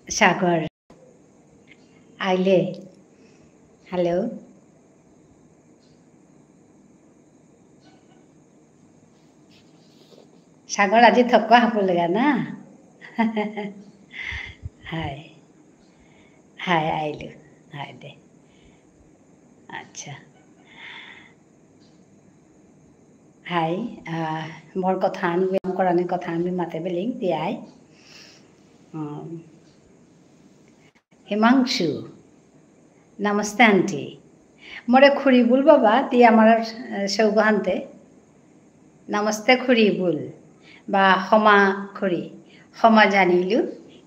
সাগর আইলে হ্যালো সাগর আজি থক হাব লগা না হাই হাই আইলো হাই দে আচ্ছা হাই মোর কথা ব্যায়াম করানোর কথা আমি মাতে বেলিং দিয়াই হিমাংশু নমস্তে আন্টি মোরে খুড়িবুল বাবা তি আমার সৌগান্তে নমস্তে খুড়িবুল বা ক্ষমা খুড়ি ক্ষমা জানিলু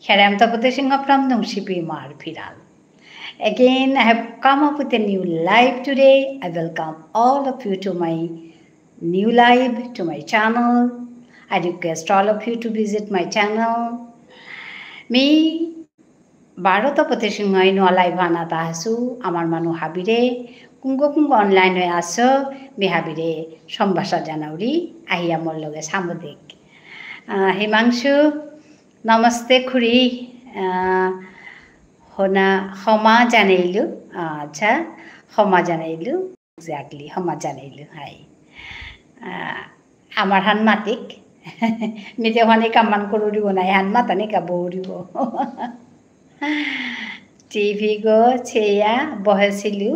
হেরাম তপতে সিংহ from Nongshippi Mar Phiral. Again, I have come up with a new live today. I welcome all of you to my new live, to my channel. I request all of you to visit my channel. Me Bharata Patishingai no live anata hasu, Amar Manu Habire, Kungo online aso, me Habire, Shombasa Janauri, Ahiamologa Samudik. Himangshu, Namaste Kuri, Hona Homa Janailu, Cha, Homa Janailu, exactly, Homa Janailu, hi. Amar Hanmatik, Mitehani Kaman Kurudi, I had Matanika Boribo. TV গো ছেয়া বহেছিলো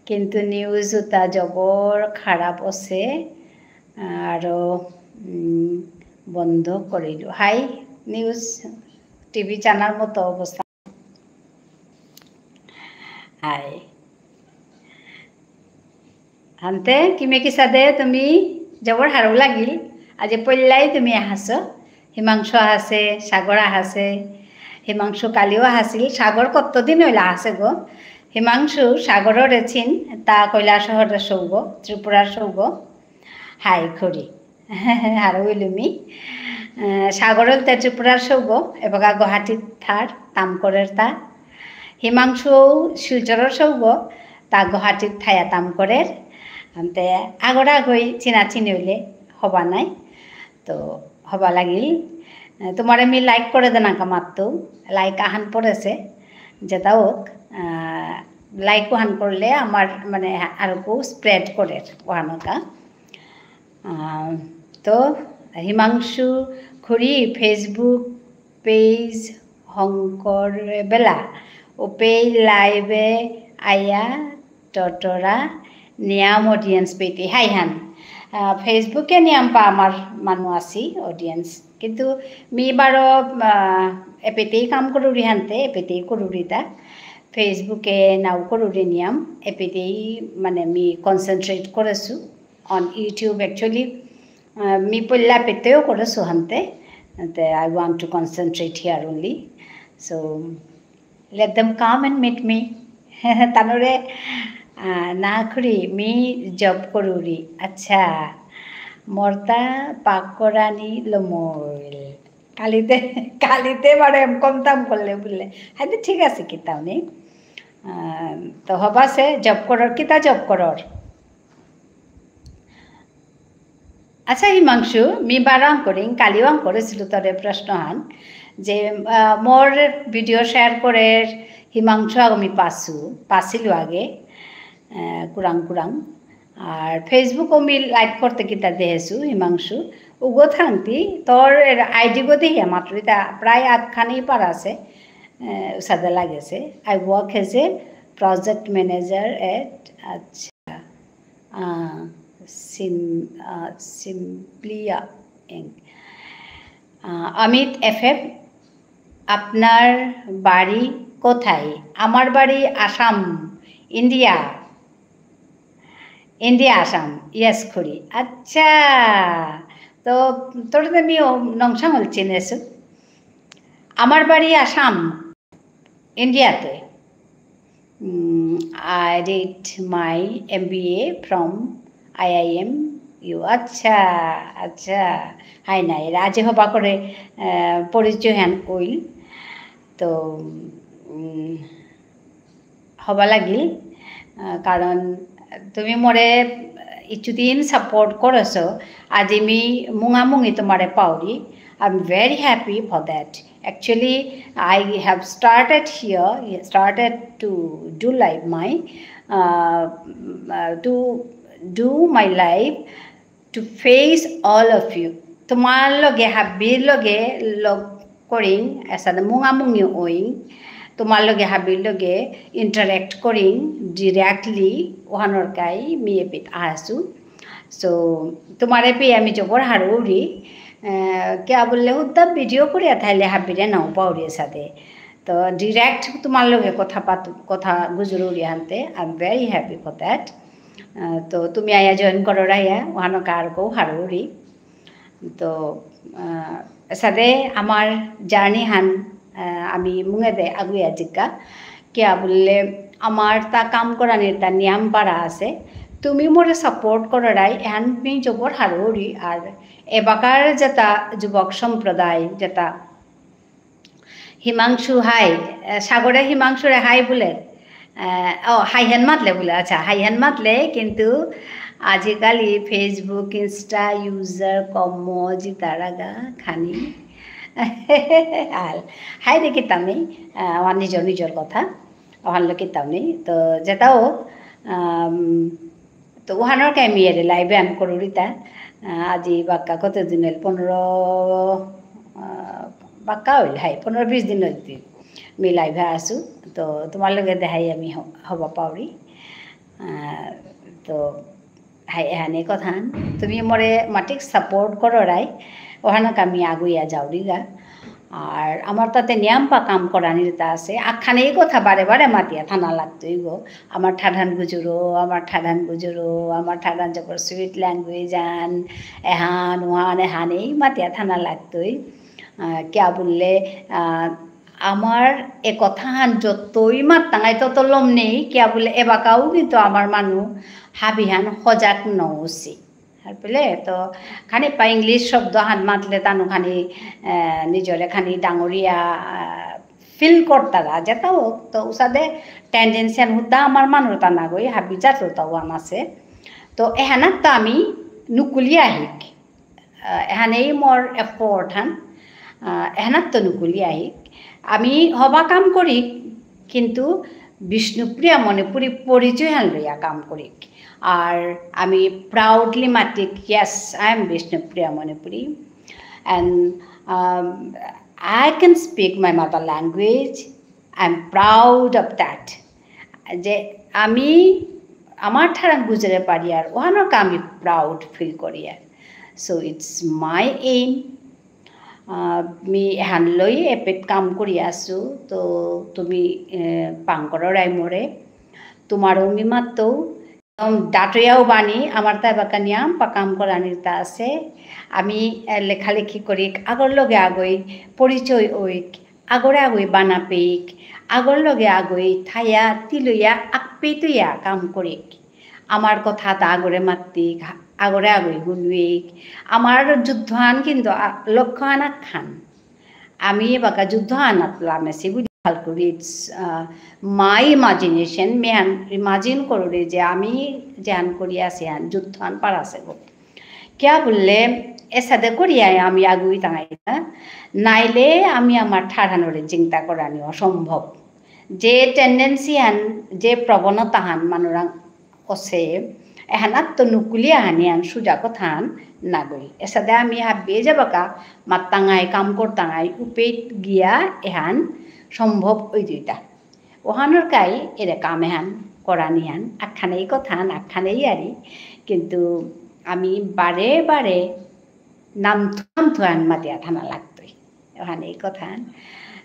কিন্তু news উতা জবর খারাপ আছে আৰু বন্ধ কৰিলো হাই নিউজ টিভি চ্যানেল মতো অবস্থা হাই আনতে কিমে কি সাদে তুমি জবর হারু লাগিল আজি পল্লাই তুমি আহাছ হিমাংশু আছে সাগৰ আছে হিমাংশু কালিও আছিল সাগৰ কতদিন হইলা আছে গো হিমাংশু সাগৰৰ এচিন তা কৈলাসহৰ সৌগ ত্রিপুরার সৌগ হাই খড়ি আর হইলুমি সাগৰৰ তে ত্রিপুরার সৌগ এবাগা গুৱাহাটীত থার তামকরের তা হিমাংশু শিলচৰৰ সৌগ তা গুৱাহাটীত থায়া তামকরের আনতে আগরা গই চিনা চিনি হইলে হবা নাই তো হবা লাগিল তোমার আমি লাইক করে দেনা কামাতো লাইক আহান পড়েছে যেটা হোক লাইক ওহান করলে আমার মানে আরো স্প্রেড করে ওহানকা তো হিমাংশু খুড়ি ফেসবুক পেজ হংকর বেলা ওপে লাইভে আয়া টটরা নিয়াম অডিয়েন্স পেটি হাই হান ফেসবুকে নিয়াম পা আমার মানুষ আছি অডিয়েন্স কিন্তু মি বারো এপেতেই কাম করুরি হানতে এপেতেই করুরি তা ফেসবুকে নাও করুরি নিয়াম এপেতেই মানে মি কনসেন্ট্রেট করেছু অন ইউটিউব একচুয়ালি মি পল্লা পেতেও করেছু হানতে I want to concentrate here only so let them come and meet me tanore না খুড়ি মি জব করুরি আচ্ছা মর্তা পাকরানি লমইল কালিতে বারে কম দাম করলে বললে হ্যাঁ ঠিক আছে কিতাও নেই তো হবাসে জব করর কিতা জব করর আচ্ছা হিমাংশু মি বারাং করিং কালিও করেছিল তরে প্রশ্নহান যে মোর ভিডিও শেয়ার করে হিমাংশু আমি পাছিলো আগে কুরাং কুরাং আর ফেসবুকও মি লাইক করতে কিতা দেহেছু হিমাংশু উগো থাংতি তোর আইডি গো দেখি মাত্র তা প্রায় আধখানি পার আছে সাদা লাগেছে I work as a project manager at আচ্ছা সিম্পলিয়া অমিত এফএফ আপনার বাড়ি কোথায় আমার বাড়ি আসাম ইন্ডিয়া আসাম ইয়েস খুড়ি আচ্ছা তো তোর আমি নংসাঙ্গল চিনেছো আমার বাড়ি আসাম ইন্ডিয়াতে I did my MBA from IIM ইউ আচ্ছা আচ্ছা হাই নাই রাজে হবা করে পরিচয় হ্যান কইল তো হবা লাগিল কারণ তুমি মোরে ইচুদিন সাপোর্ট করেছো আজি মি মুঙামুঙি তোমারে Pauri I'm very happy for that. Actually, I have started to do live my to do my live to face all of you. Tomar loge habir loge log koring asada munga mungi oing. Tomar loge habir loge interact koring directly ohanor kai mi epit asu. So तुम्हारे पे আমি জবর হারুরি क्या बोलले हुद्दा video করে তাহলে হাবিরে নাও পাউরির সাথে তো ডিরেক্ট তোমার লগে কথা গুজরুরি আনতে I am very happy for that তো তুমি আয়া জয়েন করো রাইয়া ওহানো কারকো হারুরি তো সাথে আমার জার্নি হান আমি মুঙে দে আগুয়া জিকা क्या बोलले আমার তা কাম করানির তা নিয়ম পারা আছে তুমি মোরে সাপোর্ট করাই এহান মি জবর হারুরি আর এবাকার যেটা যুবক সম্প্রদায় যেটা হিমাংশু হাই সাগরে হিমাংশুরে হাই বলে ও হাইহেন মাতলে বলে আচ্ছা হাইহেন মাতলে কিন্তু আজিকালি ফেসবুক ইনস্টা ইউজার কম জিতারাগা খানি আর হাই রে কিতাম নেই আমার নিজের কথা ওহানলো কিতাম নেই তো যেটাও তো ওহানোর আমি এর লাইভে আন করুরিতা আজি বাক্কা কতদিন হইল 15 বাক্কা হইল হাই 15-20 দিন হইতে আমি লাইভে আসু তো তোমার লগে দেখাই আমি হব পাউরি তো হাই এহানে কথা তুমি মরে মাটিক সাপোর্ট করো রাই ওহানক আমি আগুইয়া যাওরি গা আর আমার তাতে নিয়ম পা কাম করানির তা আছে আখানে এই কথা বারে বারে মাতিয়া থানা লাগতোই গো আমার ঠাডান গুজুরো আমার ঠাডান জবর সুইট ল্যাঙ্গুয়েজ আন এহান ওহান এহান এই মাতিয়া থানা লাগতোই क्या বললে আমার এ কথা হান যতই মাত্তাঙাই তত লম নেই क्या বলে এবাকাও কিন্তু আমার মানুষ হাবিহান সজাগ নৌছি আর পেলে তো খানি পা ইংলিশ শব্দ হান মাতলে তানু খানি নিজরে খানি ডাঙরিয়া ফিল করতারা যেটাও তো উসাদে টেন্ডেন্সিয়ান হুদ্দা আমার মানুষ তা না গই হাবি যাতো তাও আন আছে তো এহানাত তো আমি নুকুলিয়া আহিক এহানেই মোর এফোর্ট হান এহানাত তো নুকুলিয়া আহিক আমি হবা কাম করি কিন্তু বিষ্ণুপ্রিয়া মণিপুরী পরিচয় হান লইয়া কাম করি আর আমি প্রাউডলি মাতিক yes I am Bishnupriya Manipuri and I can speak my mother language I am proud of that যে আমি আমার ঠারাং গুজরে পারি আর ওহানোকে আমি প্রাউড ফিল করি আর সো ইটস মাই এইম मी एहान लई एपेट काम करी आसो तो तुमी पांकराय मोरे तुम्हारो मी मातो डाटयाও बानी आमार ता बाका नियम पा काम करानिर ता आछे आमी लेखालेखि करी आगर लगे आगई परिचय ओइक आगरे आगई बाना पेक आगर लगे आगई थाया तिलैया आकपेतैया काम करिक आमार कथा ता आगरे मात्तिक आगरे आगई गुनविक आमार जुद्धहान किन्तु लक्ष्य आना खान आमी बाका जुद्ध आनातलाम एसे बुझि ভাল করি इट्स माई इमाजिनेशन मेहान इमाजिन करोरे जे आमी जेहान करि आछे हान जुद्धहान पारासे गो क्या बोलले एसादे करिया आमी आगुई तांगाई नाइले आमी आमार ठाड़ानोरे चिंता करानि असम्भव जे टेंडेंसि हान जे प्रवणता हान मानुरां असे एहानात तो नुकुलिया हानियान सुजा कथान नागरी एसादे आमी हाबिए जाबाका मात्तांगाय काम करतांगाय उपेट गिया एहान सम्भव ओई दुइटा ओहानर काई एरे काम एहान करानियान आखानेई कथान आखानेई आरि किन्तु आमी बारे बारे नाम थुआन मातिया थाना लागतोई ओहानेई कथान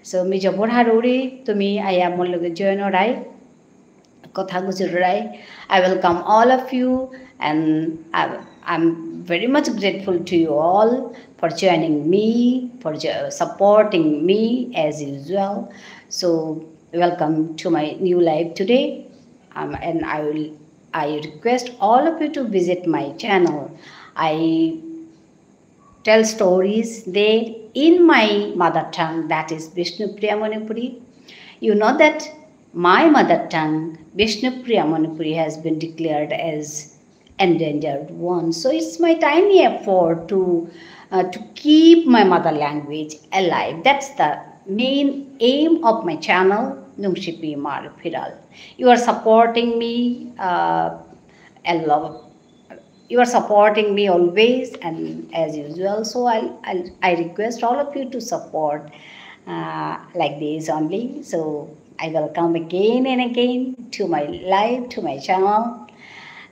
सो मी जबर हारुरी तुमी आया मोर लगे जयन राय कथा गुजराय I welcome all of you and I'm very much grateful to you all for joining me, for supporting me as usual. So welcome to my new live today and I request all of you to visit my channel. I tell stories there in my mother tongue, that is Vishnupriya Manipuri. You know that my mother tongue, Vishnupriya Manipuri, has been declared as endangered one. So it's my tiny effort to to keep my mother language alive. That's the main aim of my channel, Nungshipi Mar Phiral. You are supporting me a lot. You are supporting me always and as usual. So I request all of you to support like this only. So I welcome again and again to my live, to my channel.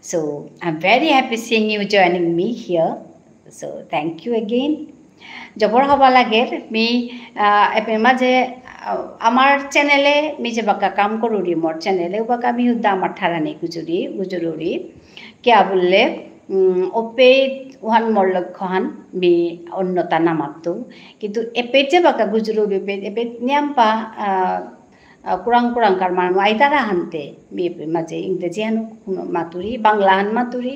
So I'm very happy seeing you joining me here. So thank you again. Jabor haba lager mi epema je amar channel mi je baka kam koruri mor channel baka mi udda amar tharani gujururi kya bolle ope uhan mor lokhan mi onnota namattu kintu epe je baka gujururi epe nyampa kurang karman aitara hante mi maje ingreji hanu maturi bangla han maturi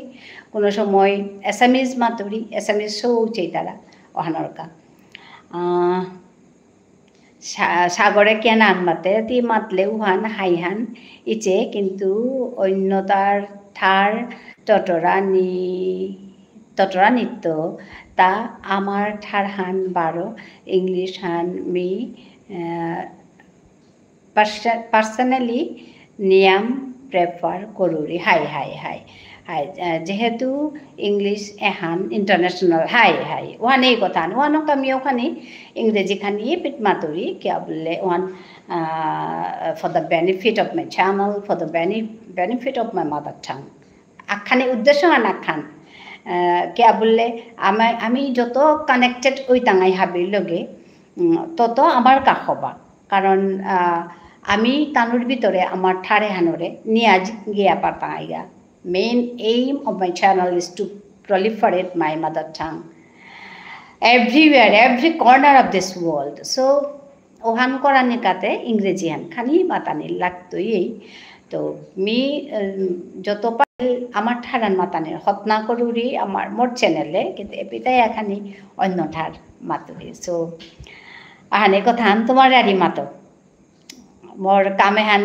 kono somoy assamese maturi assamese so cheitara ohanarka সাগরে কেন আনমাতে তি মাতলে Wuhan হাইহান ইচে কিন্তু অন্যতার ঠার টটরা নৃত্য তা আমার ঠার হান বারো English হান me personally নিয়াম prefer করুরি high যেহেতু English এহান international high ওখানে কথা ওখানক আমি ওখানে ইংরেজি খানি পিট মাতুরি কিয়া বললে ওখান for the benefit of my channel for the benefit of my mother tongue আখানে উদ্দেশ্য হান আখান কিয়া বললে আমি যত কানেক্টেড ওই টাঙাই হাবির লগে তত আমার কাষবা কারণ আমি তানুর ভিতরে আমার ঠারে হানরে নিয়াজ গিয়া পাতাইগা main aim of my channel is to proliferate my mother tongue everywhere, every corner of this world. So ohan korani kate ingreji han khani matani laktoi to mi joto pal amar tharan matanir hotna koruri amar mor channel e kintu epitai ekhani onno thar maturi. So ahane kothan tomar ari mato মোর কামে হান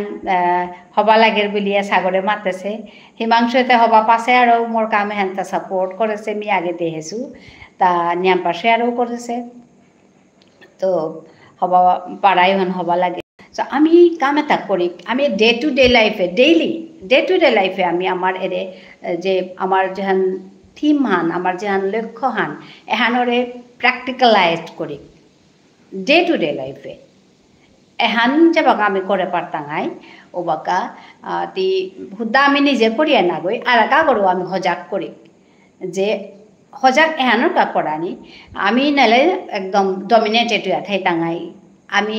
হবা লাগের বলিয়া সাগরে মাতেছে হিমাংশুতে হবা পাশে আরও মোর কামে হান তা support করেছে আমি আগে দেখেছু তা নিয়াম পাশে আরও করেছে তো হবা পাড়াই হান হবা লাগে সো আমি কামে তা করি আমি ডে টু ডে লাইফে আমি আমার এরে যে আমার যেহান থিম হান আমার যেহান লক্ষ্য হান এহানরে প্র্যাকটিক্যালাইজ করি ডে টু ডে লাইফে এহান যে বাকা আমি করে পারতাঙাই ও বাকা তি হুদা আমি নিজে করিয়া না গই আর কা করো আমি হজাক করি যে হজাক এহানোর কা করানি আমি নালে একদম ডমিনেটেড হইয়া থাইতাঙাই আমি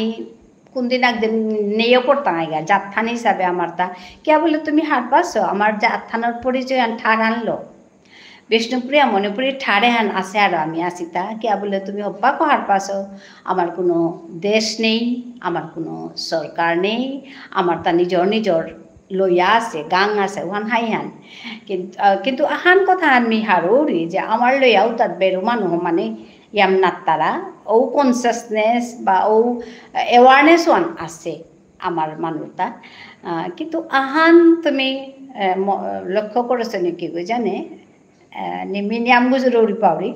কোনদিন একদিন নেইও করতাঙাই গা জাতথান হিসাবে আমার তা কে বলে তুমি হাট পাচ্ছো আমার জাতথানোর পরিচয় ঠার আনলো বিষ্ণুপ্রিয়া মণিপুরী ঠাড়ে হান আছে আর আমি আসি তা কে বলে তুমি হব্বা কহার পাছো আমার কোনো দেশ নেই আমার কোনো সরকার নেই আমার তা নিজর লইয়া আছে গাং আছে ওহান হাই হান কিন্তু আহান কথা আমি হারৌরি যে আমার লইয়াও তাত বেরো মানুহ মানে ইয়াম নাত্তারা ও কনসিয়াসনেস বা ও এওয়ারনেস ওয়ান আছে আমার মানুষটা কিন্তু আহান তুমি লক্ষ্য করেছো নাকি গো জানে নিমিনিয়াম গুজরৌরি পাউরি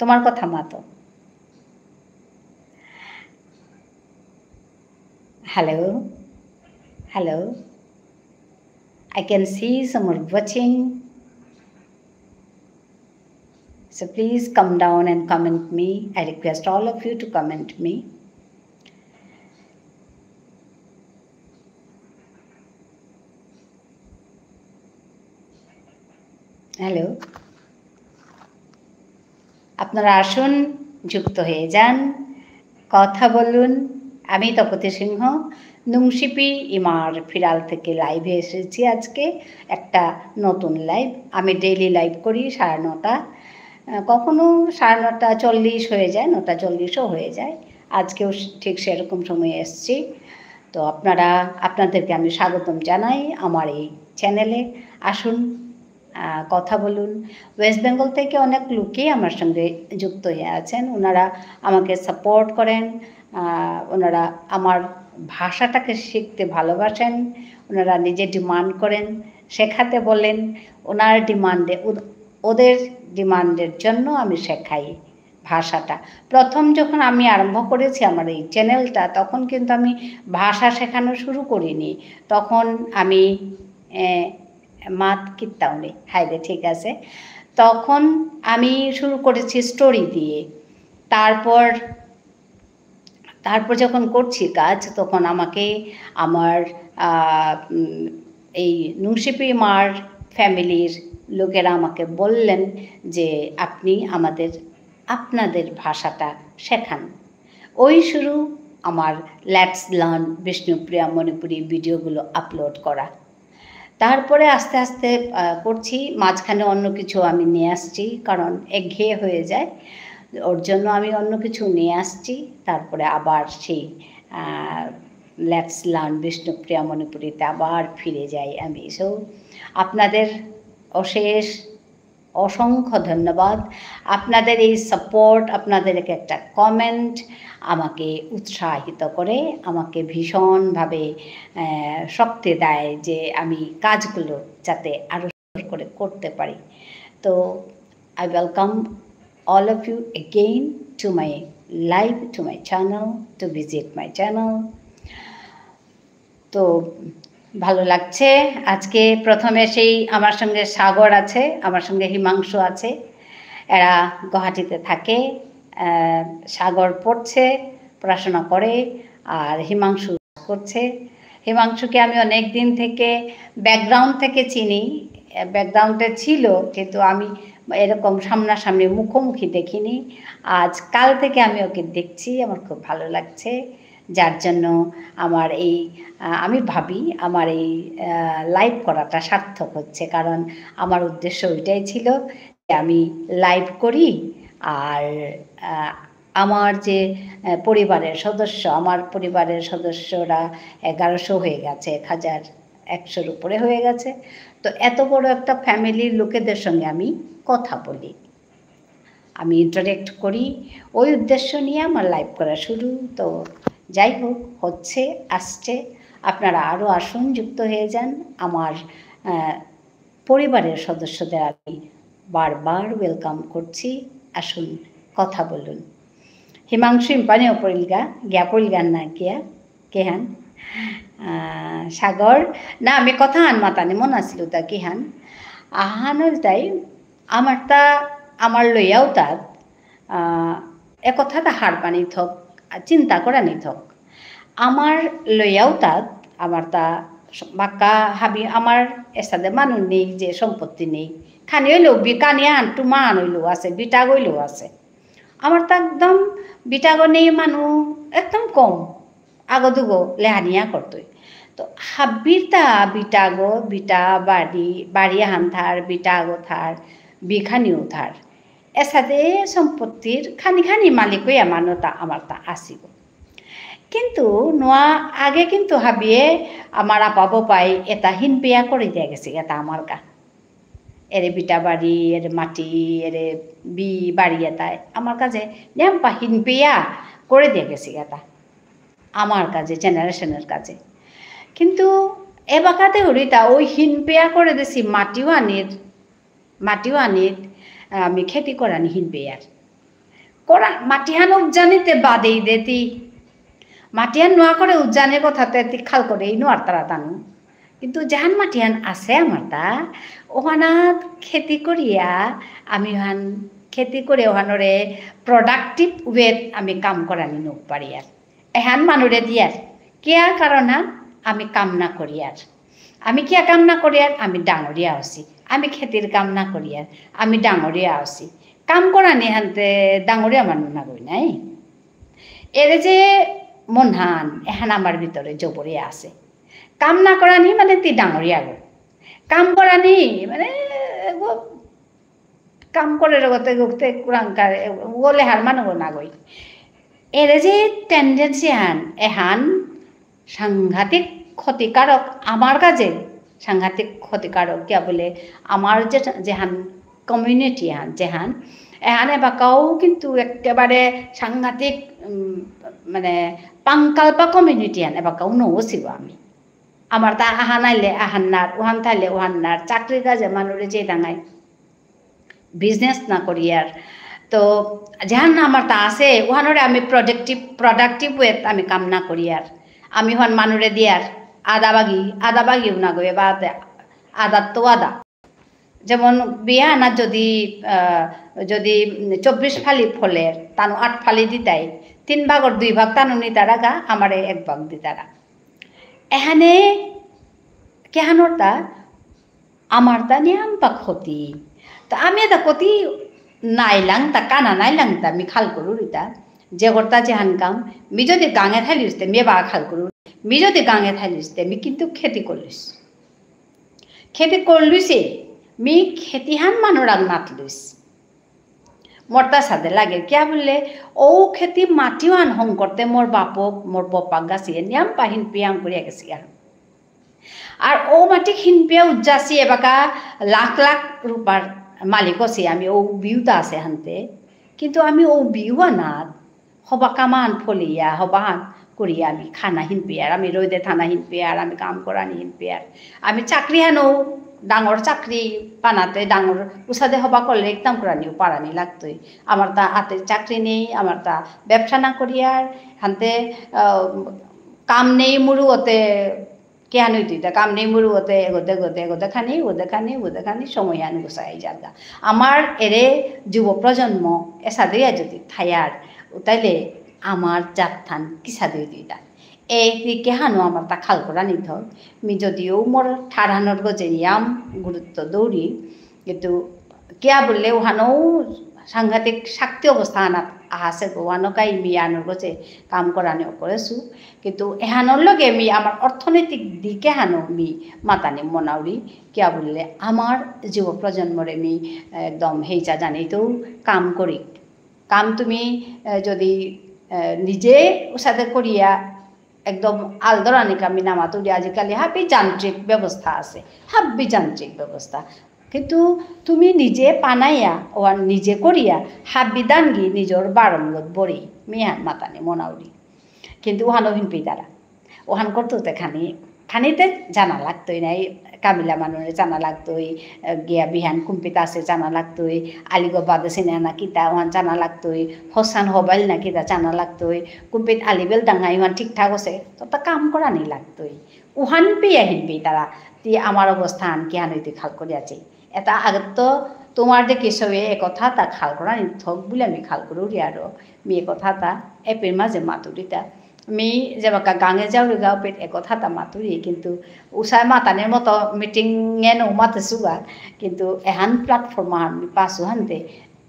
তোমার কথা মাতো hello I can see someone watching so please come down and comment me. I request all of you to comment me. hello আপনারা আসুন যুক্ত হয়ে যান কথা বলুন আমি তপতি সিংহ নুংশিপি ইমার ফিরাল থেকে লাইভে এসেছি আজকে একটা নতুন লাইভ আমি ডেইলি লাইভ করি 9:30 কখনো 9:40 হয়ে যায় 9:40ও হয়ে যায় আজকেও ঠিক সেরকম সময়ে এসেছি তো আপনাদেরকে আমি স্বাগতম জানাই আমার এই চ্যানেলে আসুন কথা বলুন ওয়েস্ট বেঙ্গল থেকে অনেক লোকই আমার সঙ্গে যুক্ত হয়ে আছেন ওনারা আমাকে সাপোর্ট করেন ওনারা আমার ভাষাটাকে শিখতে ভালোবাসেন ওনারা নিজে ডিমান্ড করেন শেখাতে বলেন ওনার ডিমান্ডে ওদের ডিমান্ডের জন্য আমি শেখাই ভাষাটা। প্রথম যখন আমি আরম্ভ করেছি আমার এই চ্যানেলটা, তখন কিন্তু আমি ভাষা শেখানো শুরু করিনি। তখন আমি মাত কিত্তাও নেই, হায়রে ঠিক আছে। তখন আমি শুরু করেছি স্টোরি দিয়ে। তারপর যখন করছি কাজ, তখন আমাকে আমার এই নুংশিপি মার ফ্যামিলির লোকেরা আমাকে বললেন যে আপনি আপনাদের ভাষাটা শেখান। ওই শুরু আমার লেটস লার্ন বিষ্ণুপ্রিয়া মণিপুরি ভিডিওগুলো আপলোড করা। তারপরে আস্তে আস্তে করছি, মাঝখানে অন্য কিছু আমি নিয়ে আসছি, কারণ একঘেয়ে হয়ে যায়, ওর জন্য আমি অন্য কিছু নিয়ে আসছি। তারপরে আবার সেই লেটস লার্ন বিষ্ণুপ্রিয়া মণিপুরিতে আবার ফিরে যাই আমি। সো আপনাদের অসংখ্য ধন্যবাদ। আপনাদের এই সাপোর্ট, আপনাদের একটা কমেন্ট আমাকে উৎসাহিত করে, আমাকে ভীষণভাবে শক্তি দেয় যে আমি কাজগুলো যাতে আরও সুন্দর করে করতে পারি। তো I welcome all of you again to my live, to my channel, to visit my channel. তো ভালো লাগছে। আজকে প্রথমে সেই আমার সঙ্গে সাগর আছে, আমার সঙ্গে হিমাংশু আছে, এরা গুয়াহাটিতে থাকে। সাগর পড়াশোনা করে, আর হিমাংশু করছে। হিমাংশুকে আমি অনেক দিন থেকে ব্যাকগ্রাউন্ড থেকে চিনি, ব্যাকগ্রাউন্ডে ছিল, কিন্তু আমি এরকম সামনাসামনি মুখোমুখি দেখিনি। কাল থেকে আমি ওকে দেখছি, আমার খুব ভালো লাগছে, যার জন্য আমার আমি ভাবি আমার এই লাইভ করাটা সার্থক হচ্ছে। কারণ আমার উদ্দেশ্য ওইটাই ছিল যে আমি লাইভ করি, আর আমার যে আমার পরিবারের সদস্যরা 1100 হয়ে গেছে, 1100-র উপরে হয়ে গেছে। তো এত বড় একটা ফ্যামিলির লোকেদের সঙ্গে আমি কথা বলি, আমি ইন্টারেক্ট করি, ওই উদ্দেশ্য নিয়ে আমার লাইভ করা শুরু। তো যাই হোক, আসছে, আপনারা আরও আসুন, যুক্ত হয়ে যান। আমার পরিবারের সদস্যদের আমি বারবার ওয়েলকাম করছি, আসুন কথা বলুন। হিমাংশু ইম্পানে পড়িলগা গিয়া পড়িলগান না গিয়া কেহান সাগর না আমি কথা আন মাতানি মন আসিল তা কিহান আহানল তাই আমার লইয়াও তাত একথা হার পানি থক, চিন্তা করা নি থক, আমার লইয়াও তাত আমার বাক্কা হাবি আমার এসাদে মানুষ নেই, যে সম্পত্তি নেই, খানি হইলেও বিকানিয়া আনটু মান হইলেও আছে, বিটা গইলেও আছে। আমার একদম বিটাগো নেই, মানুষ একদম কম, আগদুগো লেহানিয়া করতই। তো হাব্বির বিটা বাড়ি হান থার, বিটাগো থার, বিখানিও থার, এসাদে সম্পত্তির খানি মালিকই আমার আসিব। কিন্তু নোয়া আগে কিন্তু হাবিয়ে আমার আপাবো পাই এটা হিনপেয়া করে দিয়ে গেছে, এটা আমার গা এরে বিটা বাড়ি, এর মাটি, এরে বাড়ি এটাই আমার কাছে নেম্পা হিনপেয়া করে দিয়ে গেছে, এটা আমার কাজে, জেনারেশনের কাজে। কিন্তু এবাকাতে হরিতা ওই হিনপেয়া করে দিছি মাটিও আনির আমি খেতি করানি হিনপেয়ার করা মাটিহান উজ্জানিতে বাদেই দেতি, মাটিহান নোয়া করে উজ্জানের কথাতে খাল করে এই নোয়ার তারা দানু। কিন্তু যাহান মাটিহান আছে আমার ওহানাত খেতি করিয়া আমি খেতি করে ওহানরে প্রডাক্টিভ ওয়েত আমি কাম করানি নোক পারি। আর এহান মানুরে দিয়ার কিয়া কারণ আমি কাম না করি, আর আমি কিয়া কাম না করি, আর আমি ডাঙরিয়া আছি, আমি খেতির কাম না করি, আর আমি ডাঙরিয়া আছি। কাম করানি হানতে ডাঙরিয়া মানুষ না কই নাই, এর যে মনহান এহান আমার ভিতরে জবরিয়া আছে। কাম না করানি মানে তি ডাঙরিয়া গো, কাম করানি মানে কাম করে গতে গতে কুরাঙ্কার ওলে হার মানুষ না গই। এর যে টেন্ডেন্সি এহান সাংঘাতিক ক্ষতিকারক আমার কাজে, সাংঘাতিক ক্ষতিকারক কিয়া বলে আমার যেহান কমিউনিটি এহান এবাকাও কিন্তু একেবারে সাংঘাতিক মানে পাঙ্কালপা কমিউনিটি এবাকাও নছিল। আমার আহান আইলে আহান্নার, ওহান থাইলে ওহান্নার, চাকরি কাজে মানুষে যে ডাঙায় বিজনেস না করি, আর তো যেহান আমার তা আছে ওহানরে আমি প্রডাক্টিভ ওয়েত আমি কাম না করি আর আমি হন মানুরে দিয়ার আদা বাগিও না গো বা আদার তো আদা যেমন বিয়া না যদি যদি 24 ফালি ফলের তানো 8 ফালি দিতাই 3 ভাগর 2 ভাগ তানো নি তারা গা আমারে 1 ভাগ দিতারা এখানে কেহানোরটা আমার তা নিয়াম বা ক্ষতি তো আমি এটা ক্ষতি নাইলাং তা কানা নাইলাং তা আমি খাল করু রিতা যে কর্তা যেহান কাম মি যদি গাঙে থাইলিসতে মে বা খাল করু মি যদি গাঙে থাইলিসতে মি কিন্তু খেতি করলিছে মি খেতিহান মানুরাং নাতলিস মরতা সাদে লাগে কিয়া বললে ও খেতি মাটিওয়ান হং করতে মোর বাপক মোর বপাক গাছিয়ে নিয়াম পাহিন পিয়াম করিয়া গেছি আর ও মাটি হিনপিয়া উজ্জাসি এবাকা লাখ লাখ রূপার মালিক আছে আমি ও বিউটা আছে হানতে কিন্তু আমি ও বিউয়া না হবা কামান ফলিয়া হবা করিয়া আমি খানা হিনপিয়ার আমি রইদে থানা হিনপিয়ার আমি কাম করানি হিনপিয়ার আমি চাকরি হানো ডাঙর চাকরি পানাতে ডাঙর উসাদে হবা করলে একদম করানিও পারানি লাগতোই আমার তা হাতে চাকরি নেই আমার তা ব্যবসা না করিয়ার হানতে কাম নেই মুরু ওতে কেহানুই তুইটা কাম নেই মুরু ওতে এগোতে খানি সময় আন গোসাই জায়গা আমার এরে যুব প্রজন্ম এসাদেয়া যদি থায়ার তাইলে আমার জাতথান কিসাদে তুইটা এই কেহানো আমার তা খাল করা নিত মি যদিও মোর ঠাড়ানোর গজেরিয়াম গুরুত্ব দৌড়ি কিন্তু কেয়া বললে ওহানও সাংঘাতিক শক্তি অবস্থা আনা আহাসে ওহানকাই মি আনোর গজে কাম করানিও করেছো কিন্তু এহানোর লগে মি আমার অর্থনৈতিক দিকে হানো মি মাতানি মনাউরি কেয়া বললে আমার যুব প্রজন্মরে মি একদম হেইচা জানিতেও কাম করি কাম তুমি যদি নিজে সাথে করিয়া একদম আলদরানি কামি নামাতুরি আজিকালি হাবি যান্ত্রিক ব্যবস্থা আছে হাবি যান্ত্রিক ব্যবস্থা কিন্তু তুমি নিজে পানাইয়া ও নিজে করিয়া হাবি দানগি নিজর বারমগত বড়ি মিয়ান মাতানি মনাউরি কিন্তু ওহানো হিনপি দ্বারা ওহান করতে খানিতে জানা লাগতোই নাই কামিলা মানুষের জানা লাগতোই গিয়া বিহান কুম্পিতা আছে জানা লাগতোই আলিগো বাদে সিনে না কিতা ওহান জানা লাগতোই হসান হবাইল না কিতা জানা লাগতোই কুম্পিত আলিবেল ডাঙাই ওহান ঠিকঠাক আছে তো তা কাম করা নি লাগতোই ওহান পেয়ে হিনবি তারা তি আমার অবস্থান কিহান হইতে খাল করিয়াছে এটা আগত তো তোমার যে কেশবে এ কথা তা খাল করা নি থক বলে আমি খাল করি আরো মি এ কথা তা এপের মাঝে মাতুরিতা মি যেবাকা গাঙে যাও গাও পেট এ কথা তা মাতুরি কিন্তু উষায় মাতানের মতো মিটিং এনো মাতেছুগা কিন্তু এহান প্ল্যাটফর্ম আমি পাসু হানতে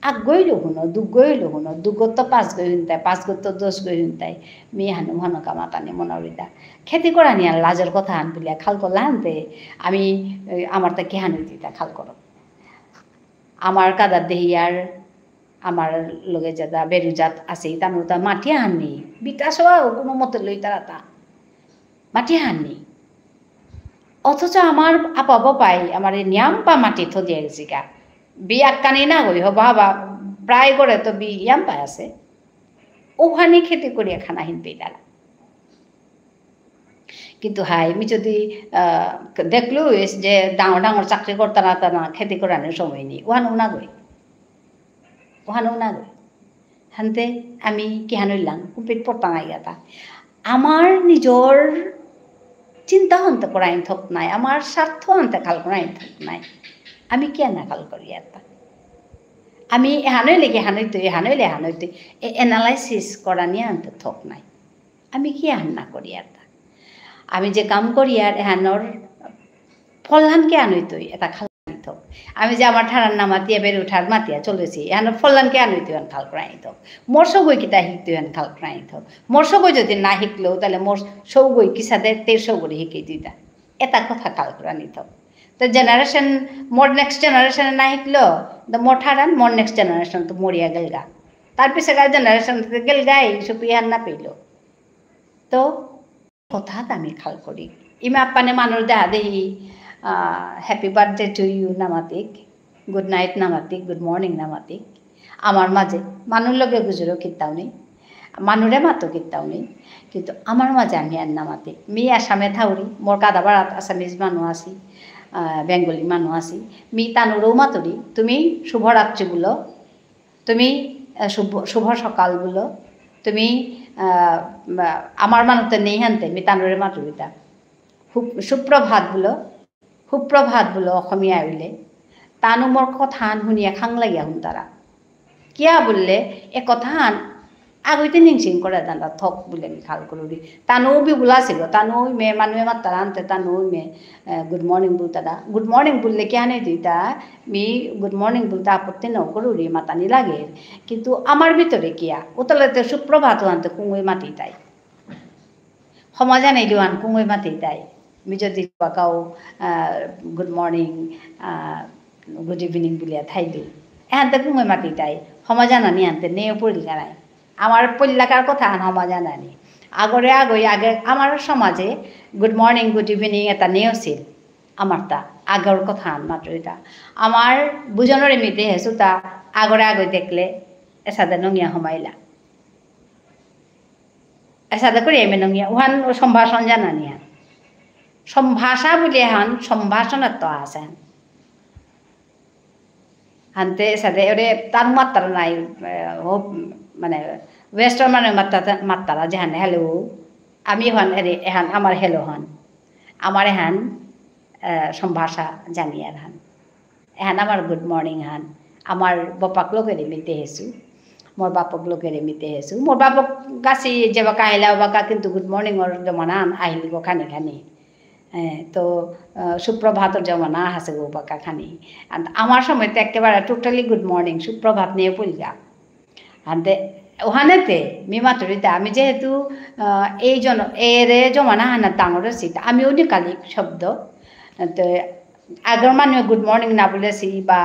আগগইলো হুনো দুগত তো 5 গই হুনতাই 5 গত 10 গই হুনতাই মি হানু হনকা মাতানি মনাউরিদা খেতি করা নিয়া লাজের কথা হান বিলিয়া খাল করলা হানতে আমি আমার তা কেহান দিতা খাল করো আমার কাদার দেহিয়ার আমার লগে যাদা বেরুজাত আছে তানো তা মাটি হাননি বিকাশ হওয়া কোনো মতে লই তারা তা মাটি হাননি অথচ আমার আপা বাপাই আমার নিয়াম পা মাটি থ দিয়ে গেছি গা বি আক্কানি না গই হবা হবা প্রায় করে তো বি ইয়াম পাই আছে ওখানে খেতে করিয়া খানা হিনপি তারা কিন্তু হাই আমি যদি দেখলো যে ডাঙর ডাঙর চাকরি করতে না তা না খেতি করানোর সময় নেই ওহানো না গই হানতে আমি কিহান হইলাম কুপিত পড়তাম আইগাতা আমার নিজর চিন্তা হন্তে করাই থক নাই আমার স্বার্থ হন্তে খাল করাই থক নাই আমি কেন খাল করি এটা আমি এহানইলে এহানইতে এনালাইসিস করা নিয়ে আনতে থক নাই আমি কি এহান না করি এটা আমি যে কাম করি আর এহানোর ফলহান কে আনইতই এটা খাল থক আমি যে আমার ঠাড়ার নামাতিয়া বেড়ে উঠার মাতিয়া চলেছি এহানোর ফলহান কে আনইতই খাল করাই থক মোর সৌগই কিতা শিখতে খাল করাই থক মোর সৌগই যদি না শিখলেও তাহলে মোর সৌগই কি সাথে তের সৌগরি শিখে দিতা এটা কথা খাল করা নিত তো জেনারেশন মোর নেক্সট জেনারেশনে না শিখলো তো মোর ঠাড়ান মোর নেক্সট জেনারেশন তো মরিয়া গেল গা তার পিছে গা জেনারেশন গেল গাই সুপিয়ান না পেল তো কথা আমি খাল করি ইমা আপ্পানে মানুষ দেখা দেহি হ্যাপি বার্থডে টু ইউ নামাতিক গুড নাইট নামাতিক গুড মর্নিং নামাতিক আমার মাঝে মানুষ লগে গুজরো কিতাও নেই মানুরে মাতো কিতাও নেই কিন্তু আমার মাঝে আমি আর নামাতিক মি আসামে থাউরি মোর কাদাবাড়াত আসামিজ মানুষ আছি বেঙ্গলি মানুষ আছি মি তানুরও মাতুরি তুমি শুভরাত্রি বলো তুমি শুভ সকাল বলো তুমি আমার মানুষতে নেই হানতে মি তানুরে মাতুবিতা সুপ্রভাত বলো অসমীয়া আইলে তানো মোর কথা শুনিয়া খাং লাগিয়া শুন তারা কিয়া বললে এ কথা আগতে নিংসিং করে দান্দা থক বলে আমি খাল করি তানো বি বুলাছিল তানো মে মানুষে মাত্তারা আনতে তানো মে গুড মর্নিং বলতারা গুড মর্নিং বললে কি আনে দিতা মি গুড মর্নিং বলতে আপত্তি ন করি মাতানি লাগে কিন্তু আমার ভিতরে কিয়া ওতলাতে সুপ্রভাত আনতে কুঙই মাতি তাই সমাজ জানাইলো আন কুঙই মাতি তাই মি যদি কাও গুড মর্নিং গুড ইভিনিং বলিয়া থাইলি এহানতে কুঙই মাতি তাই সমাজ জানানি আনতে নেও পড়িল গানায় আমার পল্লাকার কথা সমাজ জানানি আগরে আগে আমার সমাজে গুড মর্নিং গুড ইভিনিং এটা নেও ছিল আমার তা আগর কথা মাত্র এটা আমার বুঝনের এমনিতে হেসু তা আগরে দেখলে এসাদে নঙিয়া সমাইলা এসাদে করে এমে নঙিয়া ওহান সম্ভাষণ জানানি হান সম্ভাষা বলি হান সম্ভাষণের তো আছে হানতে এসাদে ওরে তার মাত্রা নাই মানে ওয়েস্টার্ন মানে মাত্তারা যেহান হ্যালো আমি হন এহান আমার হ্যালো হন আমার এহান সম্ভাষা জানি আর হান এহান আমার গুড মর্নিং হান আমার বাপাক লোকের মিতে হেসু মোর বাপক লোকের মিতে হেসু মোর বাপক গাছি যে বাকা আহিলা বাকা কিন্তু গুড মর্নিং ওর জমানা আহিলি গো খানি তো সুপ্রভাতর জমানা হাসে গো বাকা খানি আমার সময় তো একেবারে টোটালি গুড মর্নিং সুপ্রভাত নিয়ে পড়িলা হানতে ওখানেতে মি মাতুরিতে আমি যেহেতু এই এরে জমানা হানা ডাঙরের সিট আমি অনিকালিক শব্দ তো আগর মানুষ গুড মর্নিং না বলেছি বা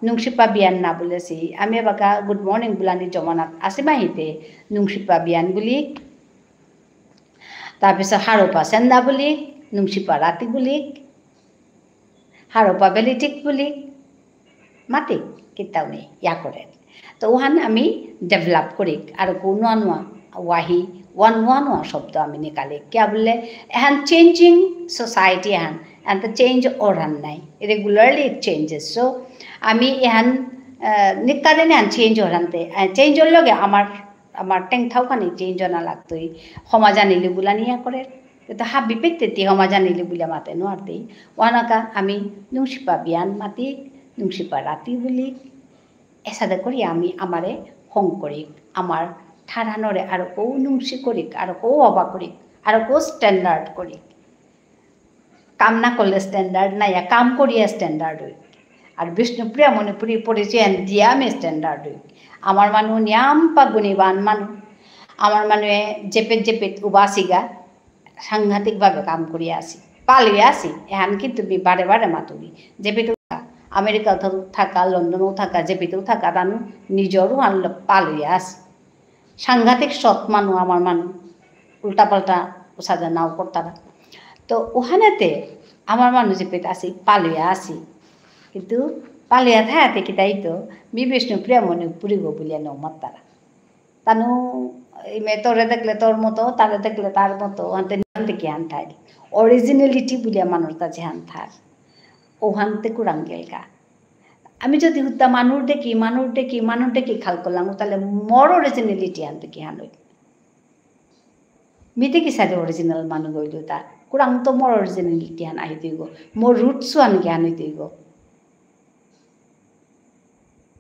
নুংসিপা বিয়ান না বলেছি আমি বাকা গুড মর্নিং বুলানি জমানাত আছে মাহিতে নুংসিপা বিয়ান বুলি তাৰপিছত হাৰোপা চেন্দা বুলি নুংসিপা ৰাতি বুলি হাৰোপা বেলিটিক বুলি মাতিক কেতিয়াও নেই ইয়া কৰে তো ওহান আমি ডেভেলপ করি আর নোয়া নোয়া ওয়াহি নোয়া নোয়া শব্দ আমি নিকালি কিয়া বললে এহান চেঞ্জিং সোসাইটি এহান তো চেঞ্জ ওরহান নাই রেগুলারলি ইট চেঞ্জেস সো আমি এহান নিকালে এহান চেঞ্জ ওরহানতে চেঞ্জ ওর লগে আমার টেং থাওখানি চেঞ্জ না লাগতোই সমাজ আনিলে বুলা নিয়া করে তো হাবি পেতে সমাজ আনিলে বুলা মাতে নোয়ারতেই ওয়ানাকা আমি নুংসিপা বিয়ান মাতি নুংসিপা রাতি বুলি এসাদে করি আমি আমারে হং করিক আমার ঠাড়ানরে আরো কৌ নুংসি করিক আরো কৌ অবা করিক আরো কৌ স্ট্যান্ডার্ড করিক কাম না করলে স্ট্যান্ডার্ড নাই কাম করিয়া স্ট্যান্ডার্ড হইক আর বিষ্ণুপ্রিয়া মণিপুরী পরিচয় দিয়া আমি স্ট্যান্ডার্ড হইক আমার মানুষ নিয়াম পা গুণীবান মানুষ আমার মানুষে জেপেত উবাসিগা সাংঘাতিকভাবে কাম করিয়া আসি পালিয়ে আসি এহান কিন্তু বারে মাতুরি জেপেত আমেরিকাও থাকা লন্ডনেও থাকা জেপিতেও থাকা তানু নিজরও আনলো পালিয়ে আসি সাংঘাতিক সৎ মানুষ আমার মানুষ উল্টাপাল্টা ওসাদা নাও করতারা তো ওখানেতে আমার মানুষ জেপিত আসি পালিয়ে আসি কিন্তু পালিয়া থাকাতে কি তাই তো মি বিষ্ণু প্রিয়া মনে পুরি গো বলিয়া নৌ মাত্তারা তানু তোরে দেখলে তোর মতো তারে দেখলে তার মতো হানতে কি হান থাই অরিজিনালিটি বলিয়া মানুষ কাছে হান থার ওহানতে কুরাঙ্গেল গা আমি যদি হুদ্দা মানুষ দেখি খাল করলাম তাহলে মোর অরিজিনালিটি আনতে কি হান মিতে কি সাথে অরিজিনাল মানুষ হইল তা কুরাং তো মোর অরিজিনালিটি হান আহি দিব মোর রুটসও আনকে আনি দিব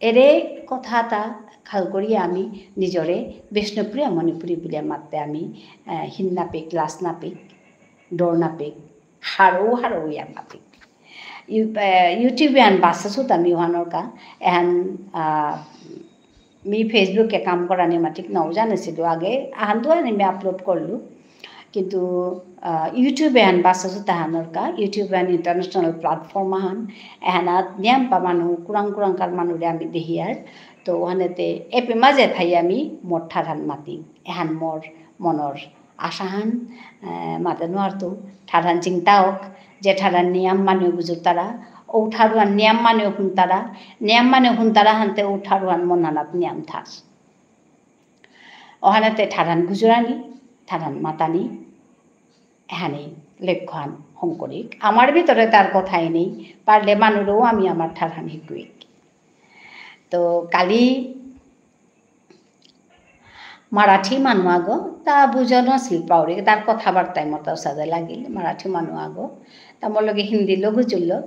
এরে কথাটা খাল করিয়া আমি নিজরে বিষ্ণুপ্রিয়া মণিপুরী বলিয়া মাতে আমি হিন নাপিক লাচ নাপিক ডর নাপিক হারৌ ইয়া মাপিক ইউটিউবে আন বাসাছোত আমি ওহানৰ কা এহান মি ফেসবুকে কাম কৰা নিমা ঠিক নাও জানিছিলোঁ আগে আহানটো আনি আমি আপলোড করলো কিন্তু ইউটিউবে আন বাসাছোত তাহানৰ কা ইউটিউবে আন ইন্টারন্যাশনাল প্ল্যাটফর্ম আহান এহানাত নিয়াম পা মানুহ কুৰাং মানুহে আমি দেহিয়ার তো ওহানেতে এপে মাঝে থাই আমি মোর ঠাড়ান মাতি এহান মোর মনৰ আশাহান মাতে নোয়ারতো ঠাড়ান চিন্তাওক যে ঠাড়ান নিয়াম মানুষ বুঝুর তারা ও ঠাড়ুয়ান নিয়াম মানুষ হুন তারা হানতে ও ঠাড়ুয়ান মনানাত নিয়াম থাস ওহানেতে ঠাড়ান গুজরানি ঠাড়ান মাতানি এহানি লক্ষ্যান শঙ্করিক আমার ভিতরে তার কথাই নেই পারলে মানুষও আমি আমার ঠাড়ান শিকুইক তো কালি मराठी मानू आगो ता बुझन शिल्पावरी तार কথাবার্তায় মতো সাদা লাগিল मराठी मानू आगो ता मोर लगे हिंदी लो गुजुल्लो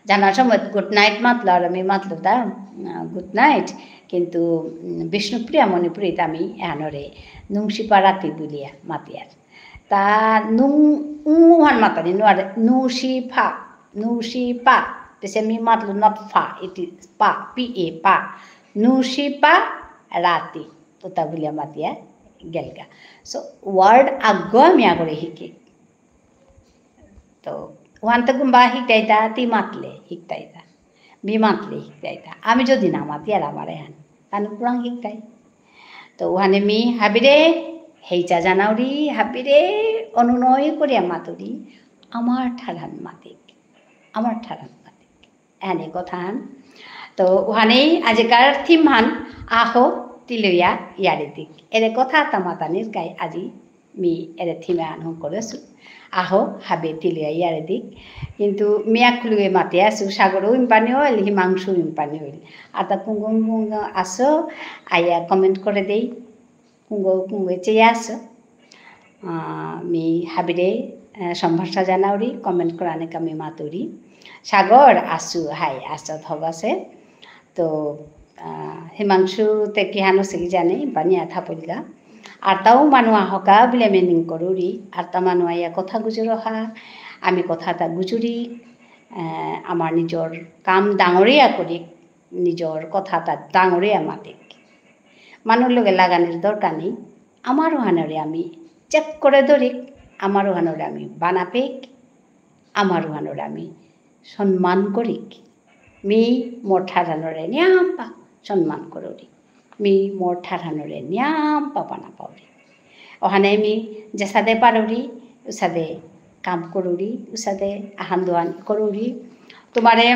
जानार समय गुड नाइट मातलो और मी मातलो ता गुड नाइट किन्तु विष्णुप्रिया मणिपुरी तामी एहानरे नुंशिपा राती बुलिया मातियार ता नुं उहान मातानी नुआर नुशिपा जैसे मी मातलो नॉट फा इट इज पा पी ए पा नुशिपा राती उता बुलिया मातिया गेलगा सो वर्ड आगो आमी आगोरे हिकी तो ওখান থেকে বা শিকাইতা তি মাতলে শিকাইতা বি মাতলে শিকাইতা আমি যদি না মাতি আর আমার এহান তাহলে পুরাং শিকাই তো ওখানে মি হাবিরে হেইচা জানাউরি হাবিরে অনুনয় করিয়া মাতুরি আমার ঠারান মাতিক এনে কথা হান তো ওখানেই আজিকার থিম হান আহো তিলইয়া ইয়ারে দিক এর কথা তামাতানির গাই আজি মি এর থিমে আন করেছো আহো হাবে তিলিয়া ইয়ারে দিক কিন্তু মিয়া খুলুয়ে মাতি আছো সাগরও ইম্পানি হইল হিমাংশু ইম্পানি হইল আর তা কুঙ্গম কুঙ্গ আসো আইয়া কমেন্ট করে দেই কুঙ্গে চেয়ে আসো মি হাবিরে সম্ভাষা জানাউরি কমেন্ট করানে কামি মাতুরি সাগর আসু হাই আসো থবাসে তো হিমাংশু তে কিহানো সেগি জানে ইম্পানি আথা পইলগা আরতাও মানুষ আহকা বলে মিনিং করুরি আরতা মানুষ আইয়া কথা গুজুরহা আমি কথাটা গুজুরি আমার নিজর কাম ডাঙরিয়া করি নিজর কথাটা ডাঙরিয়া মাতিক মানুষ লগে লাগানোর দরকার নেই আমার ওহানরে আমি চেক করে ধরিক আমার ওহানরে আমি বানাপেক আমার ওহানরে আমি সম্মান করিক মি মোর ঠারানরে নিয়াম্পা সম্মান করুরি মি মোর ঠারানরে নিয়াম পাপা না পাউরি ওখানে মি যেসাদে পারুরি উসাদে কাম করুরি উসাদে আহান দোয়ান করুরি তোমারে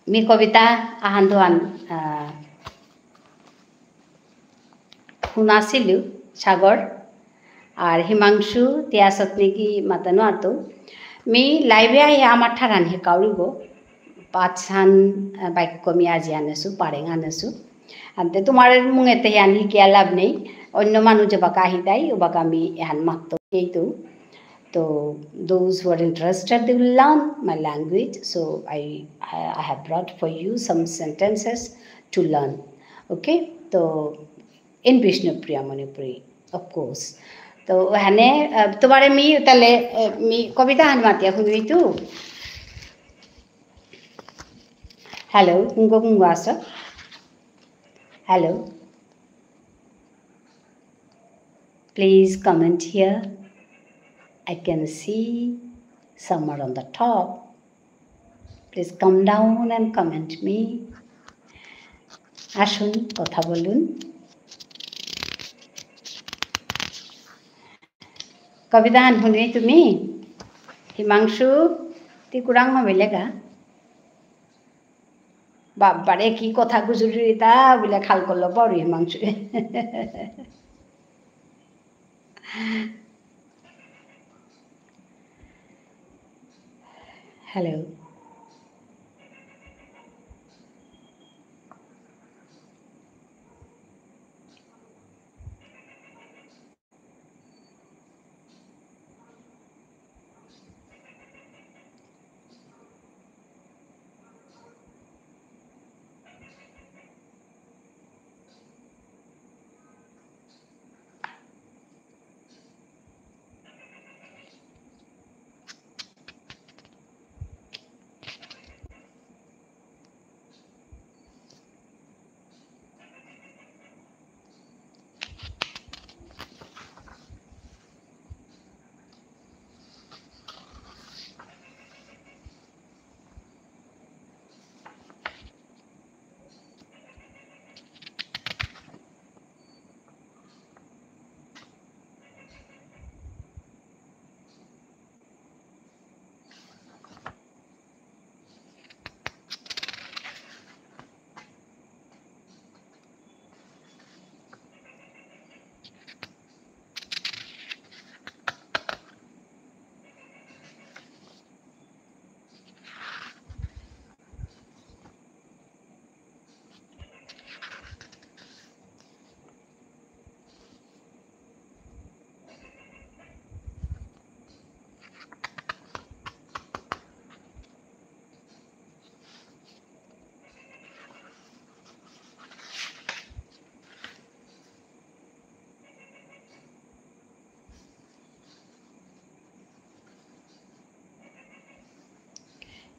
মি কবিতা আহান দোয়ান শুনাছিলো সাগর আর হিমাংশু তিয়াসত নেকি মাতানো আতো মি লাইভে আই আমার ঠারান হেকাউরিব পাঁচখান বাক্য মি আজি আনেছো পারেং আনেছো আনতে তোমার মুঙেতে আন শিকিয়া লাভ নেই অন্য মানুষ যে বাকা আহি দেয় ও বাকা আমি এহান মাত্র এইতো তো those who are interested they will learn my language so I have brought for you some sentences to learn okay তো in Vishnupriya Manipuri of course তো ওখানে তোমারে মি তাহলে মি কবিতা হান মাতিয়া শুনবি তো হ্যালো কুঙ্গ আসো hello please comment here I can see somewhere on the top please come down and comment me আসুন কথা বলুন কবিতা হান শুনবি তুমি হিমাংশু তুই কুরাং হমিলেগা বাবারে কি কথা গুজুরি তা বলে খাল করলো বড় Himanshu hello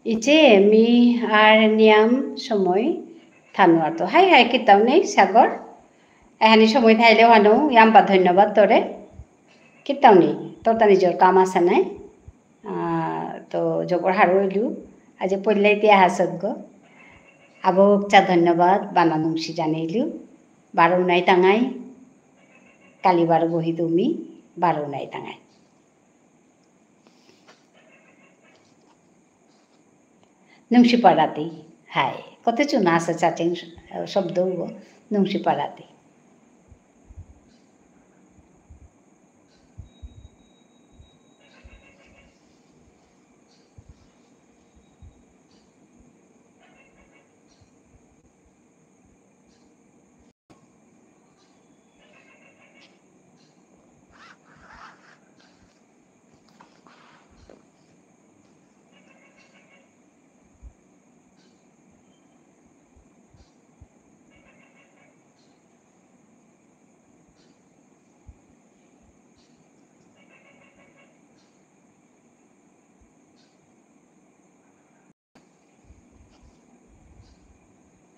Iche mi ar niam somoy thanuar to. Hai kitau nei Sagor. Ehani somoy thaile wanu yam ba dhonnobad tore. Kitau nei tota nijor kam asa nai. To jobor haroilu aje pollai tia hasad go. Abok cha dhonnobad bananungsi janeilu. Baro nai tangai. Kalibar bohi tumi baro nai tangai. Nungsi parati. Hai. Kote chu nasa chatting shabdo go. Nungsi parati.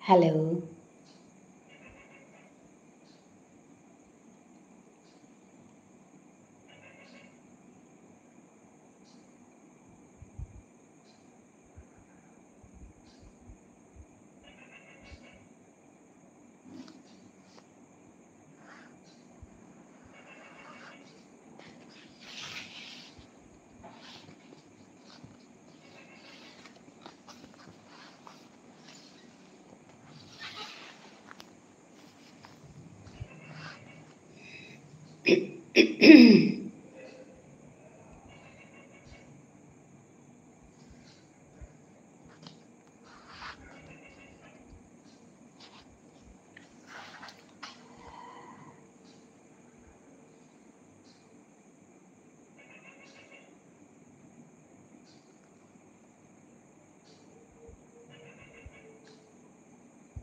Hello.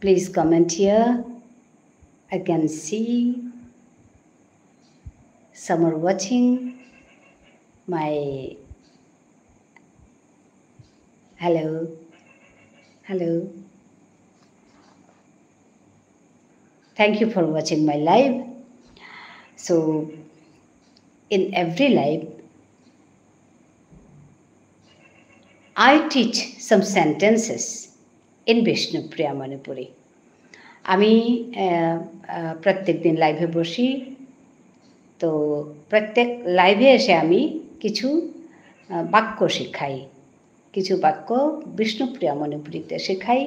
Please comment here. I can see some are watching my hello. Thank you for watching my live. So in every live I teach some sentences in Vishnupriya Manipuri. আমি প্রত্যেক দিন লাইভে বসি তো প্রত্যেক লাইভে এসে আমি কিছু বাক্য শেখাই কিছু বাক্য বিষ্ণুপ্রিয়া মণিপুরীতে শেখাই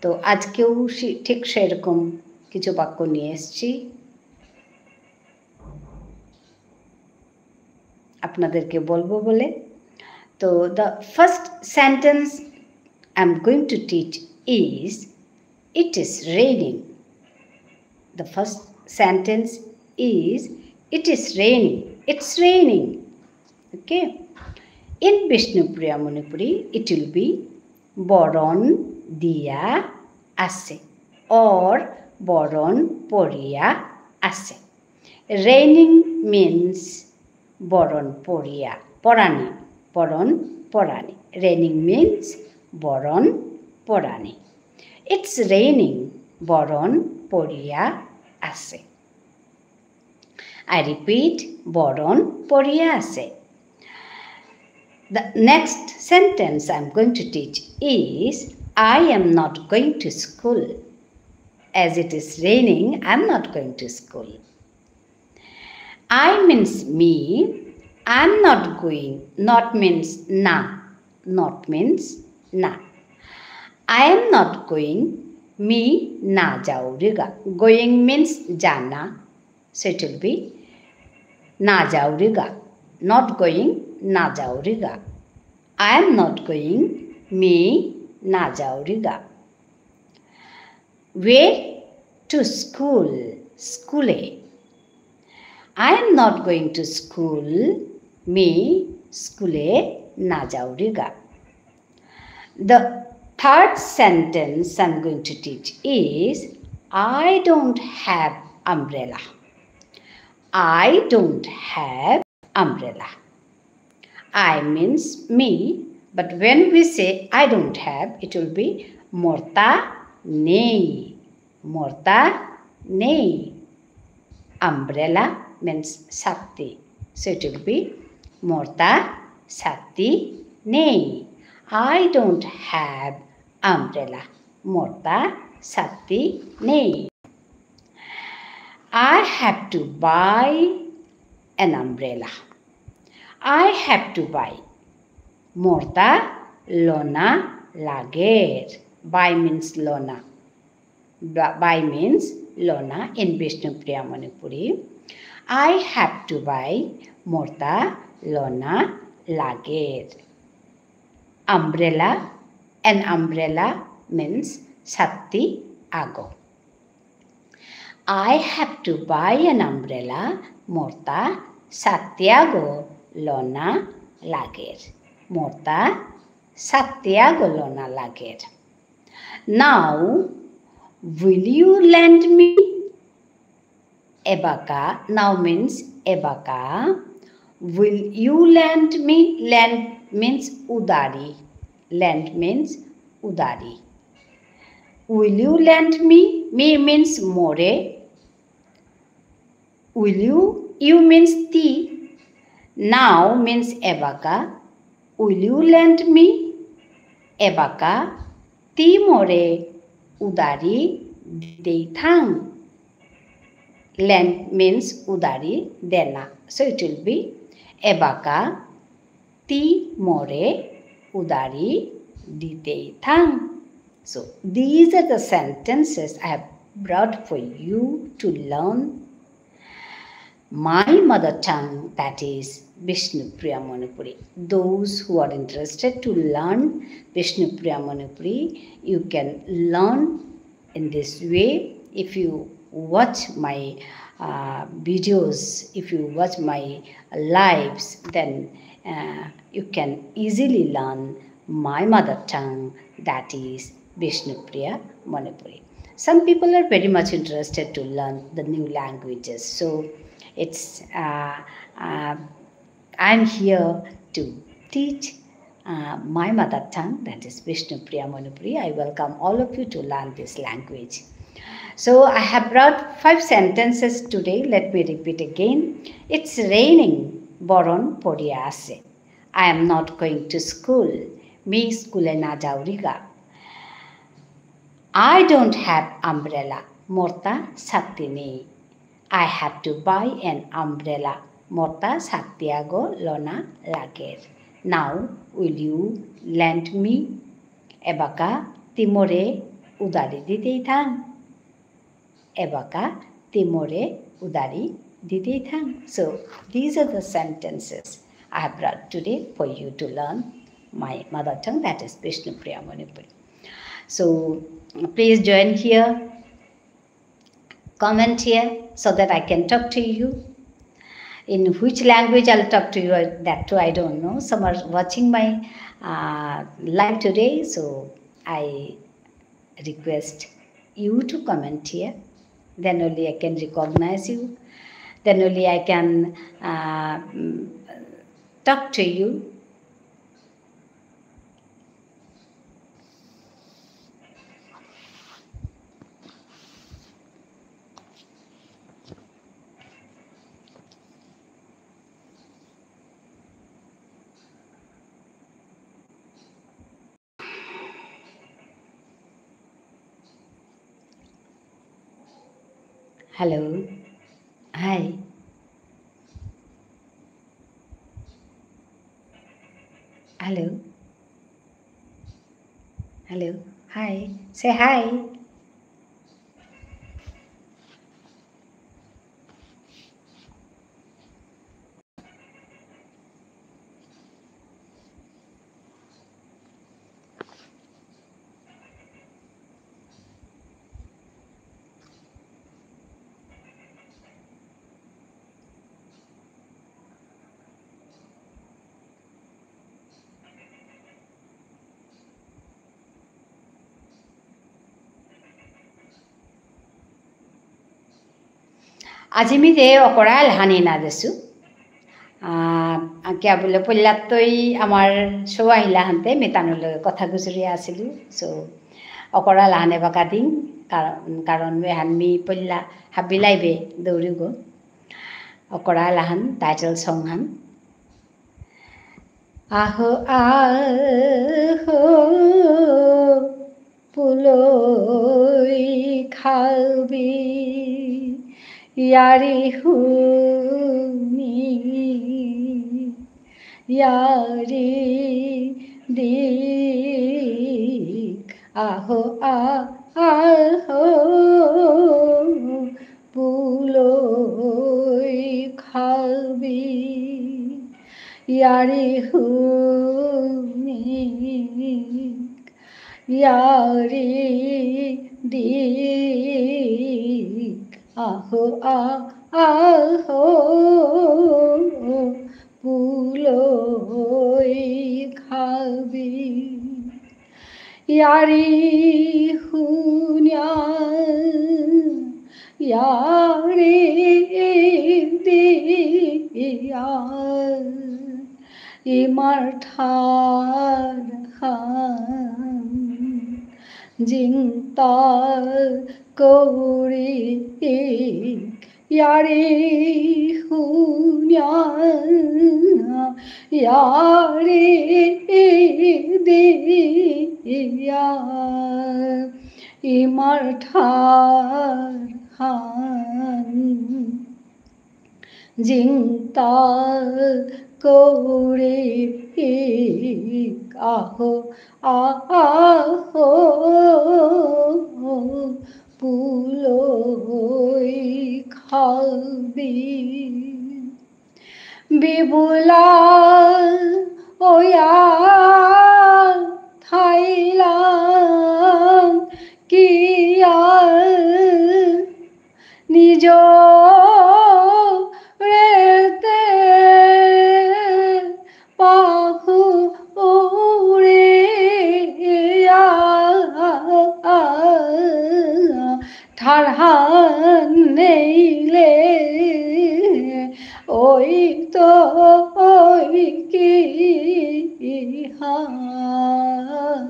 তো আজকেও ঠিক সেরকম কিছু বাক্য নিয়ে এসেছি আপনাদেরকে বলবো বলে তো the first sentence I'm going to teach is it is raining. The first sentence is it is raining. It's raining. Okay. In Vishnupriya Manipuri, it will be Boron Diya Ase or Boron Poriya Ase. Raining means Boron Poriya. Porani. Boron Porani. Raining means Boron Porani. It's raining. Boron Poriya Ase. I repeat, Boron Poriya Ase. The next sentence I'm going to teach is I am not going to school. As it is raining, I'm not going to school. I means me. I'm not going. Not means na. Not means na. I am not going. Me na jauriga. Going means jana. So it will be na jauriga. Not going, na jauriga. I am not going. Me na jauriga. Where? To school. School. I am not going to school. Me school na jauriga. The third sentence I'm going to teach is I don't have umbrella. I don't have umbrella. I means me. But when we say I don't have, it will be morta nei. Morta nei. Umbrella means sati. So it will be morta sati nei. I don't have umbrella. Morta sati nei. I have to buy an umbrella. I have to buy. Morta lona lager. Buy means lona. Buy means lona in Vishnupriya Manipuri. I have to buy morta lona lager. Umbrella. An umbrella means sati ago. I have to buy an umbrella morta satyago lona lager. Morta satyago lona lager. Now, will you lend me? Ebaka now means ebaka. Will you lend me? Lend means udari. Lend means udari. Will you lend me? Me means more. Will you? You means ti. Now means ebaka. Will you lend me? Ebaka. Ti more. Udari dei thang. Lend means udari dena. So it will be ebaka ti more udari dite thang. So these are the sentences I have brought for you to learn my mother tongue, that is Vishnupriya Manipuri. Those who are interested to learn Vishnupriya Manipuri, you can learn in this way. If you watch my videos, if you watch my lives, then you can easily learn my mother tongue, that is Vishnupriya Manipuri. Some people are very much interested to learn the new languages, so it's I'm here to teach my mother tongue, that is Vishnupriya Manipuri. I welcome all of you to learn this language. So I have brought 5 sentences today. Let me repeat again. It's raining. Boron poriya ase. I am not going to school. Me school na jauriga. I don't have umbrella. Morta sati nei. I have to buy an umbrella. Morta satyago lona lager. Now, will you lend me? Ebaka timore udari didei thang. Ebaka timore udari didei thang. So, these are the sentences I have brought today for you to learn my mother tongue, that is Vishnupriya Manipuri. So, please join here. Comment here so that I can talk to you. In which language I'll talk to you, that too I don't know. Some are watching my live today, so I request you to comment here. Then only I can recognize you. Then only I can talk to you. Hello. Hi. Hello. Hello. Hi. Say hi. আজি मी ते অকৰাল হানি না দেছো কিয় বোলে পল্যাতই আমাৰ show' আহিলা হানতে মেতানলৈ কথা গুজৰি আছিলোঁ চ' অকৰা লাহানে বাকা দিন কাৰণ হানমি পল্যা হাবিলাইবে দৌৰি গো অকৰা লাহান টাইটেল সং হান আহো আহো পুলই খাবি ইয়াৰি শুনি ইয়াৰি দিক আহো আহো পুলই খাবি ইয়াৰি শুনি ইয়াৰি দিক আহো আহো পুলই খাবি ইয়াৰি শুনিয়া ইয়াৰি দিয়া ইমাৰ ঠাৰ জিংতাৰ কৌৰি ইয়াৰি শুনিয়া ইয়াৰি দিয়া ইমাৰ ঠাৰ জিংতাৰ কৌৰি আহো আহো পুলই খাবি বিবুলা ওয়া থাইলাম কিয়া নিজ ৰেতে পাহুৰে ঠাৰহান নেইলে ওই তো কি হান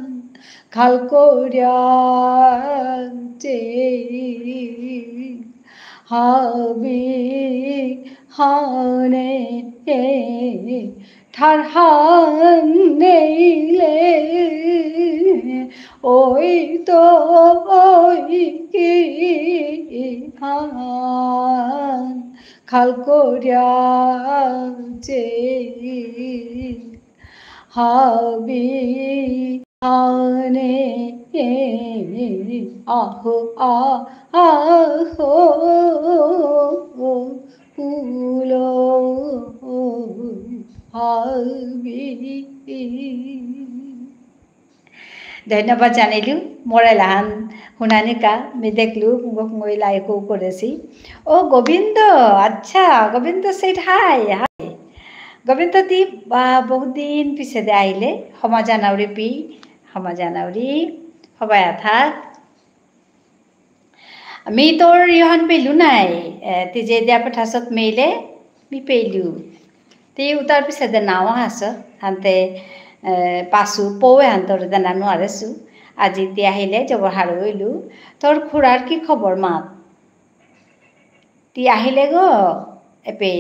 খাল করিয়াতে হাবি হানে ঠারহান নেইলে ওই তো কি হান খাল করিয়াতে হাবি হানে আহো আহো পুলই খাবি ধন্যবাদ জানিলোঁ মৰে লাহান শুনানিকা আমি দেখলোঁ মই লাইকো করেছি ও গোবিন্দ আচ্ছা গোবিন্দ সেট হাই হাই গোবিন্দ দীপ বা বহুত দিন পিছে দে আহিলে সমাজানাউরি পি সমাজানাউরি সবাই থাক আমি তোর ইহন পেলু নাই তুই যে দিয়া পঠাছত মেইলে মি পেলু তুই উতার পিছে দে নাও হাস হানতে পাছু পৌৱে হান্তৰ দানা নোৱাৰেছো আজি এতিয়া আহিলে জবৰ হাৰু হৈলো তোৰ খুৰাৰ কি খবৰ মাত তি আহিলে গ এপে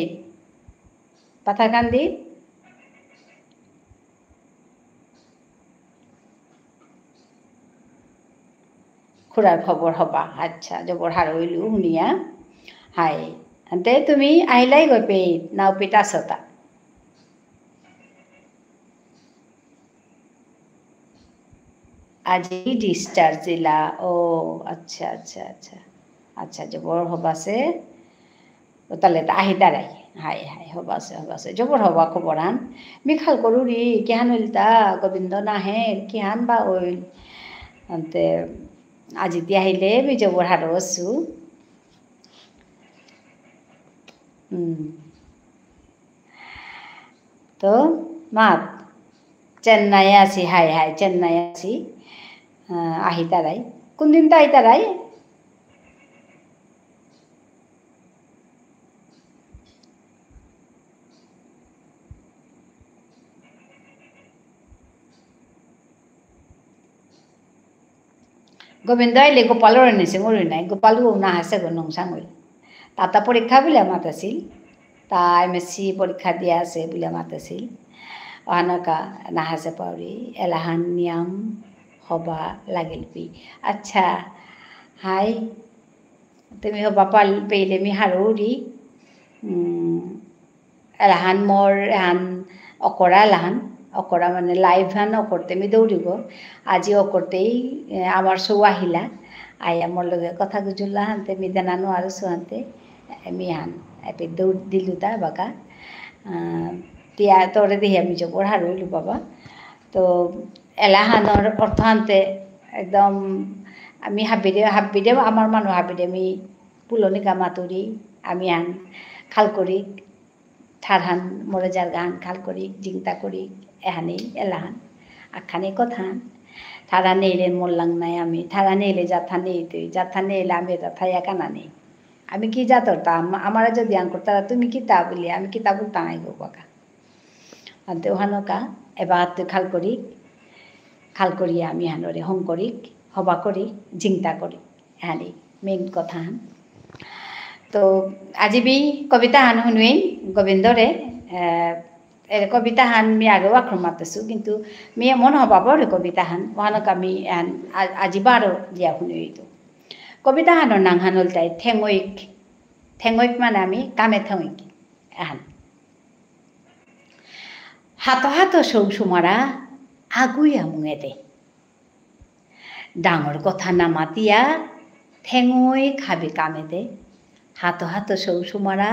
পাথাকান্দি খুৰাৰ খবৰ হবা আচ্ছা জবৰ হাৰু হৈলো শুনিয়া হাই হান্তে তুমি আহিলাই গৈ পে নাও পিতা ছটা আজি ডিস্টার জিলা ও আচ্ছা আচ্ছা আচ্ছা আচ্ছা জবর হবাছে ও তাহলে আহি দাঁড়াই হাই হাই হবাছে জবর হবা খবর হান মিখাল করুরি কিহান হইল তা গোবিন্দ নাহে কিহান বা ওইল আনতে আজি দি আহিলে মি জবর হারো আছু তো মাত চেন্নাই আছি হাই হাই চেন্নাই আছি আহি তারাই কোন দিন তো আহি তারাই গোবিন্দ আইলে গোপালৰ নিচিঙৰি নাই গোপালো নাহাছে গৈ নংচাঙৰি তাতা পৰীক্ষা বোলে মাতিছিল তা MSc পৰীক্ষা দিয়া আছে বোলে মাতিছিল অহানকা নাহাছে পাউৰি এলাহান নিয়ম হবা লাগিল পি আচ্ছা হাই তুমি হবা পেলে মি হারৌরি এলাহান মোর এহান অকরা এলাহান অকরা মানে লাইভ হান অকরতে মি দৌড়িব আজি অকরতেই আমার সৌ আহিলা আইয়া মোর লগে কথা গুজুল্লা হানতে মি দেনানো আর সুহানতে মি হান এপে দৌড় দিলু তা বাকা তিয়া তোরে দেখি আমি জবর হারইলু বাবা তো এলাহানর অর্থান্তে একদম আমি হাবিদে আমার মানুষ হাবিদে আমি পুলনিকা মাতুরি আমি আন খাল করি ঠারহান মরে যার গান খাল করি জিংতা করি এহানি এলাহান আখানি কথান থারা নেইলে মরলাং নাই আমি থারা নেইলে যাথা নেই তুই যাথা নেইলে আমি যাথা একানা নেই আমি কি যাতর তা আমার যদি আন করতারা তুমি কি তা বলি আমি কি তা বলতাম আই গো বাকা আনতে ওহানকা এবার তুই খাল করি আমি হানরে হং করি হবা করি জিংতা করি হানি মেইন কথা হান তো আজি বি কবিতা হান শুনুৱেই গোবিন্দরে কবিতা হান মি আগেও আক্রম মাতিছো কিন্তু মি মন হবাবর কবিতা হান ওহানক আমি আজি বারো দিয়া শুনুৱেই তো কবিতা হানৰ নাং হানল তাই ঠেঙৈক মানে আমি কামে ঠেঙৈক হান হাত সৌ সুমারা আগুয়া মুঙে দে ডাঙর কথা নামাতিয়া ঠেঙৈ খাবি কামে দে হাত সৌ সুমারা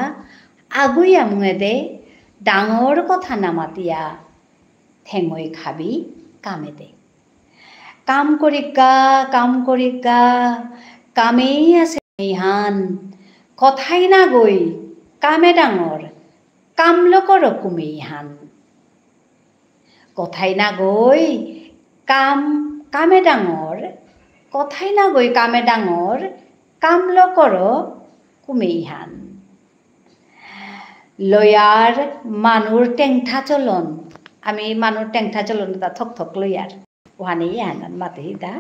আগুয়া মুঙে দে ডাঙর কথা নামাতিয়া ঠেঙৈ খাবি কামে দে কাম করিকা কামেই আছে ইহান কথাই না গই কামে ডাঙর কাম লোকৰ কুমেই হান কথাই না গই কামে ডাঙর কথাই না গই কামে ডাঙর কাম লোকৰ কুমেই হান লয়ার মানুর টেংঠা চলন আমি মানুর টেংঠা চলন তা থক লয়ার ওহানেই হানান মাতে হিতা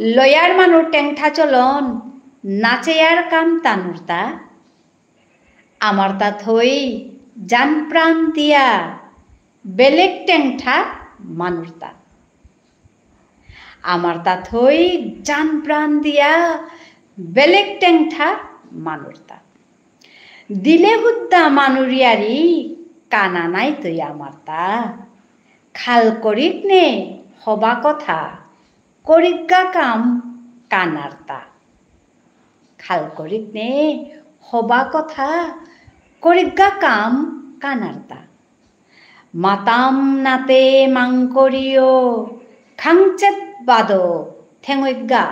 লয়ার মানুর টেংঠা চলন নাচেয়ার কাম তানুর তা আমার তা থই জান প্রাণ দিয়া বেলেগ টেংঠা মানুর তা আমার তা থই জান প্রাণ দিয়া বেলেগ টেংঠা মানুর তা দিলে হুদ্দা মানুরিয়ারি কানা নাই তুই আমার তা খাল করিক নে হবা কথা করিজ্ঞা কাম কানার তা খাল করিক নে হবা কথা করিজ্ঞা কাম কানার তা মাতাম নাতে মাংকরিও খাংচেত বাদ ঠেঙৈজ্ঞা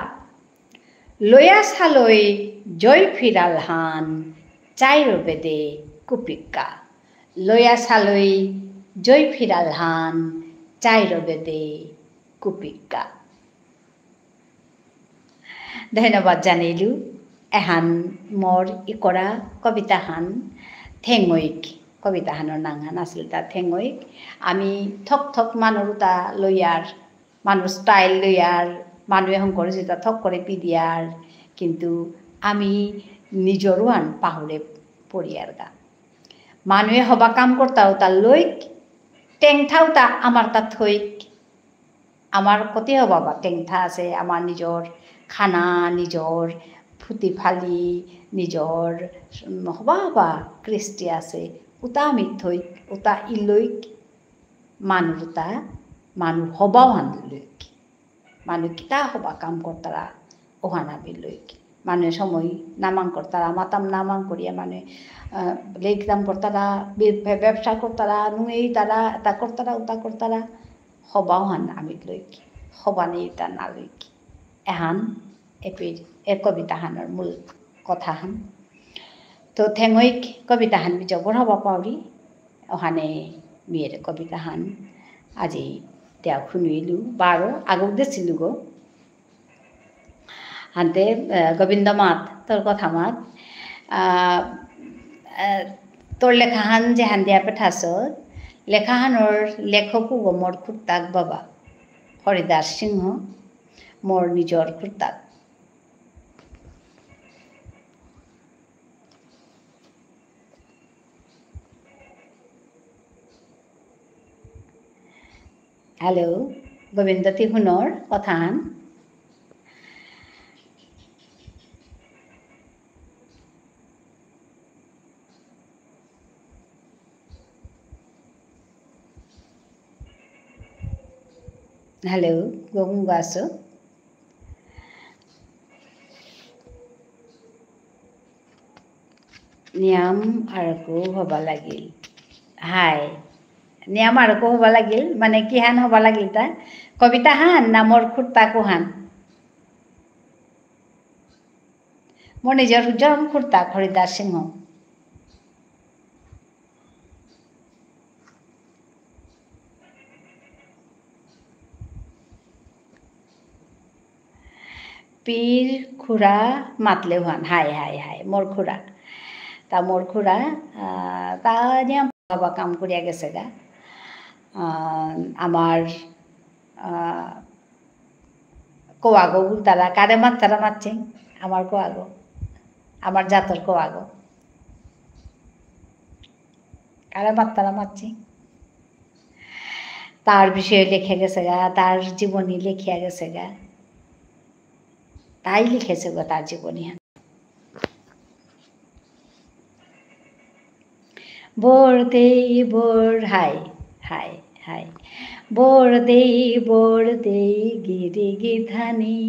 লয়া সালই জয় ফিরাল হান চাইর বেদে কুপিকা লয়া সালই জয় ফিরাল হান চাইর বেদে কুপিকা ধন্যবাদ জানিলু এহান মোর ইকরা কবিতা হান ঠেঙৈক কবিতা হানৰ নাং হান আছিল তা ঠেঙৈক আমি থক মানুহ তা লয়ার মানুষ স্টাইল লয়ার মানুহে শংকৰ যেটা থক করে পিদিয়ার কিন্তু আমি নিজরও আন পাহরে পড়িয়ার গা মানুহে হবা কাম করতাও তা লইক টেংঠাও তা আমার তা থৈক আমার কতি হবা বা টেংঠা আছে আমার নিজর খানা নিজর ফুটি ফালি নিজর হবা কৃষ্টি আছে উতা আমি থৈক উতা ইলৈক মানুহ হবাও হান লইক মানুহ কিতা হবা কাম করতারা ওহানাবি লইক মানুহে সময় নামাং করতারা মাতাম নামাং করিয়া মানে লেখ দাম করতারা ব্যবসা করতারা নুয়েই তারা এটা করতারা উতা করতারা হবাও হান আমি লইক হবানি এটা না লইক এহান কবিতা হানৰ মূল কথা হান তো ঠেঙৈক কবিতা হান বি জবর হবা পাউরি ওহানে মেয়ের কবিতা হান আজি দেয়া শুনিলু বারো আগক দিছিলু গো হানতে গোবিন্দ মাত তোর কথা মাত তোর লেখাহান যে হান দিয়া পেঠাছ লেখাহানোর লেখকও গো মোর খুব তাক বাবা হরিদাস সিংহ मोर निजर खुर्तात हेलो गोविंद तिहुनर कथान हेलो गोमुगासो नियम आरको हबा लागिल हाय नियम आरको हबा लागिल माने किहान हबा लागिल ता कविता हान ना मोर खुर्ताको हान मोर निजर जरम खुर्ता हरिदास सिंह पीर खुरा मातले हुआन हाय हाय हाय मोर खुरा ता मोर खुरा ता नियम बाबा काम करिया गेছে গা আমার কোয়াগো তারা কারে মাত্রা মারছে আমার কোয়াগো আমার জাতর কোয়াগো কারে মাত্রা মারছে তার বিষয়ে লিখে গেছে গা তার জীবনী লিখিয়া গেছে গা তাই লিখেছে গো তার জীবনী বোর দেই বোর হাই হাই হাই বোর দেই গিরি গিধানি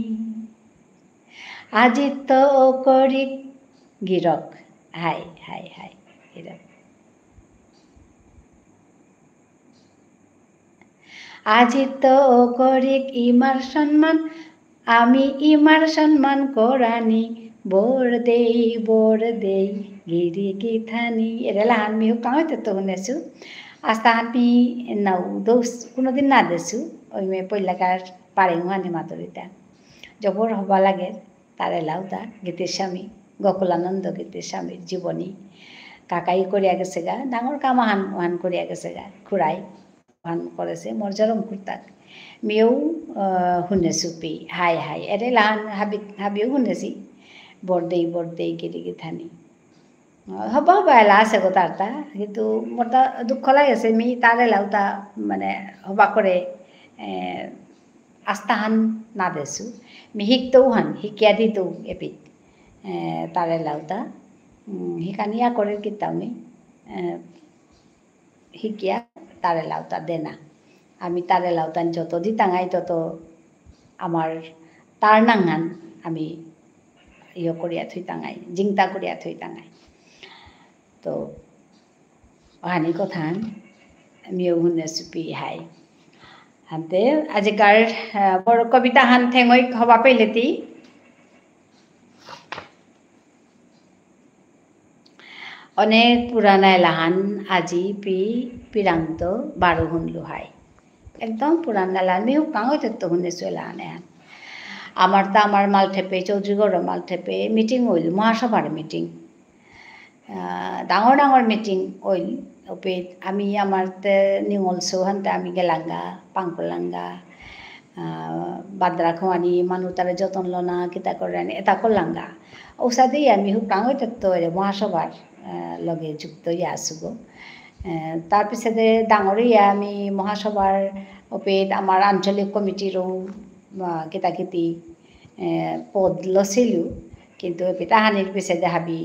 আজিত করি গিরক হাই হাই হাই গিরক আজিত করি ইমার সম্মান আমি ইমার সম্মান করানি বোর দেই গিরি গিথানি এরা লাহান মিহু কাঁতে তো শুনেছু আস্তা আমি নাও দোষ কোনোদিন না দেছু ওই মেয়ে পৈলাকার পারে হুয়ানি মাতরিতা জবর হবা লাগে তারে লাউতা গীতের স্বামী গোকুলানন্দ গীতের স্বামীর জীবনী কাকাই করিয়া গেছে গা ডাঙর কামাহান ওহান করিয়া গেছে গা খুড়াই ওহান করেছে মোর জরম কুর্তাক মেয়েও শুনেছু পি হাই হাই এরে লাহান হাবিও শুনেছি বৰদেই গিৰি গিথানি হ'ব এলা আছে গো তারটা কিন্তু মোর তা দুঃখ লাগেছে মি তারে লাউতা মানে হবা করে আস্তাহান না দেছু মি শিকতেও হান শিকিয়া দিতেও এপিত তারে লাউতা শিকানিয়া করে কিতাওনি শিকিয়া তারে লাউতা দেনা আমি তারে লাউতান যত দিতাঙাই তত আমার তার নাঙান আমি ইয়ে করিয়া থই তাঙাই জিংতা করিয়া থই তাঙাই তো হানি কথান আমিও শুনেছো পি হাই হাতে আজিকার বড় কবিতা হান ঠেঙই হবা পেলেতি অনেক পুরানা এলাহান আজি পি পিরান্ত বারো শুনলো হাই একদম পুরানা এলাহান মিহু কাঙই তো শুনেছো এলাহান এহান আমার তা আমার মালঠেপে চৌধুরীগড় মালঠেপে মিটিং হইল মহাসভার মিটিং ডাঙর ডাঙর মিটিং হইল ওপেত আমি আমার নিঙল চৌহানতে আমি গেলাঙ্গা পাংকলাঙ্গা বাদ্রা খোয়ানি মানুষ তারা যতন লনা কিতা করে আনি এটা করলাঙ্গা ঔষধেই আমি কাঙই তো মহাসভার লগে যুক্ত ইয়া আছো গো তাৰপিছতে ডাঙৰীয়া আমি মহাসভাৰ ওপেত আমাৰ আঞ্চলিক কমিটিৰো কিতাকিতি পদ লৈছিলোঁ কিন্তু তাহানির পিছতে হাবি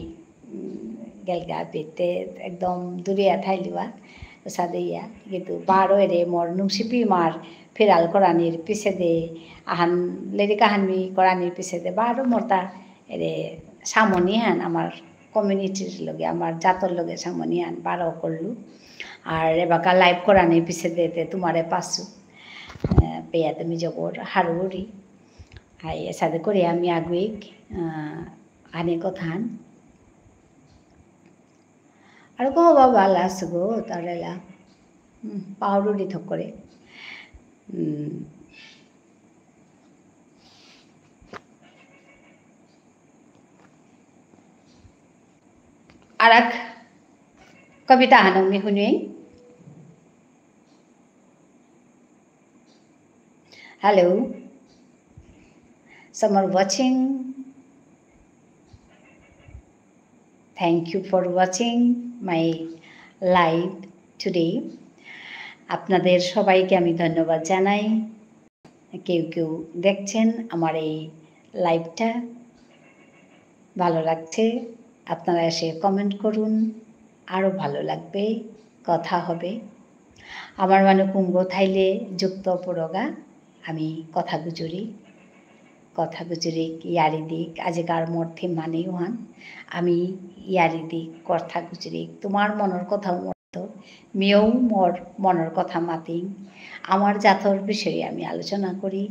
গেলগা পেতে একদম দূরিয়া ঠাইলুয়া সাদেইয়া কিন্তু বারো এরে মোর নুংসিপি মার ফেরাল করানির পিছতে আহান লেরি কাহানি করানির পিছতে বারো মোরতা এরে সামনি হান আমার কমিউনিটির লগে আমার জাতর লগে সামনি হান বারো করলু আর এবাকা লাইভ করানির পিছতে তোমারে পাসু পেয়া তুমি জবর হারুরি হাই সাথে করে আমি আগুইক আনে কথান আর গো বাবা লাস গো তারেলা পাউরুরি থক করে আর এক কবিতা হানমি শুনি hello some are watching. Thank you for watching my live today. আপনাদের সবাইকে আমি ধন্যবাদ জানাই। কেউ কেউ দেখছেন আমার এই লাইভটা, ভালো লাগছে, আপনারা এসে কমেন্ট করুন, আরও ভালো লাগবে, কথা হবে। আমার মানে কুঙ্গ থাইলে যুক্ত পড়গা আমি কথা গুজরি ইয়ারি দিক আজিকার মর্থে মানেই হান আমি ইয়ারি দিক কথা গুজরি তোমার মনের কথা মতো মেয়েও মোর মনের কথা মাতিং আমার জাতর বিষয়ে আমি আলোচনা করি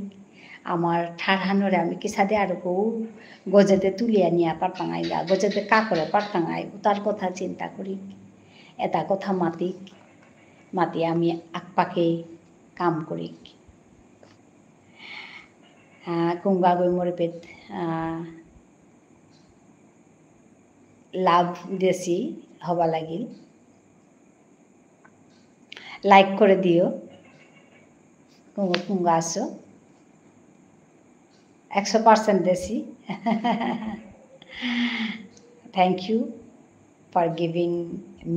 আমার ঠাড়হানোরে আমি কিসাদে আরো বউ গজেতে তুলিয়া নিয়া পারতাঙাই গা গজেতে কাকরে পারতাঙাই তার কথা চিন্তা করি এটা কথা মাতি আমি আকপাকে কাম করি কুঙ্গাগৈ মরিপেত লাভ দেশি হবা লাগিল লাইক করে দিও কুঙ্গা আসো 100% দেশি thank you for giving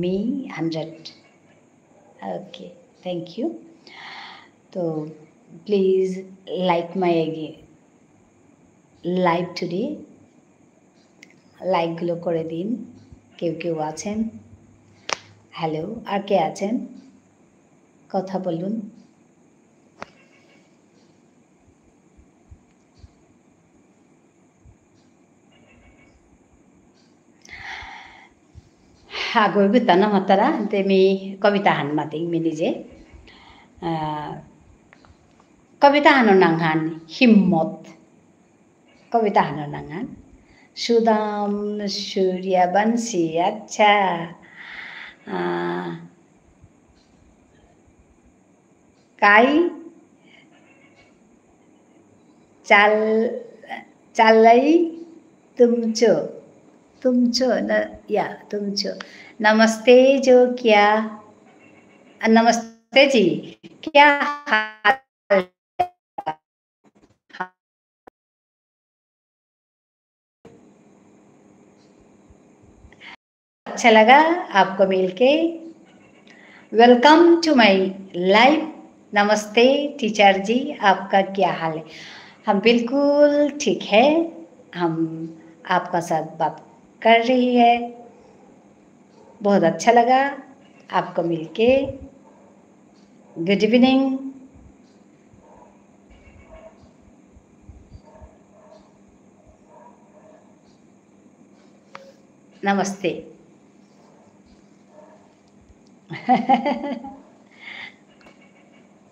me 100 okay thank you তো please like my live today লাইকগুলো করে দিন কেউ আছেন হ্যালো আর কে আছেন কথা বলুন আগর গুতানা মাতারা তেমি কবিতা হান মাতিং মিনিজে কবিতা হানো নাংহান হিম্মত কবিতা হানো নাংহান সুদাম সূর্যবংশী আচ্ছা কাই चालई तुमचो न या तुमचो नमस्ते जो क्या नमस्ते जी क्या हाल अच्छा लगा आपको मिलके वेलकम टू माय लाइव नमस्ते टीचर जी आपका क्या हाल है हम बिल्कुल ठीक है हम आपका साथ बात कर रही है बहुत अच्छा लगा आपको मिलके गुड इवनिंग नमस्ते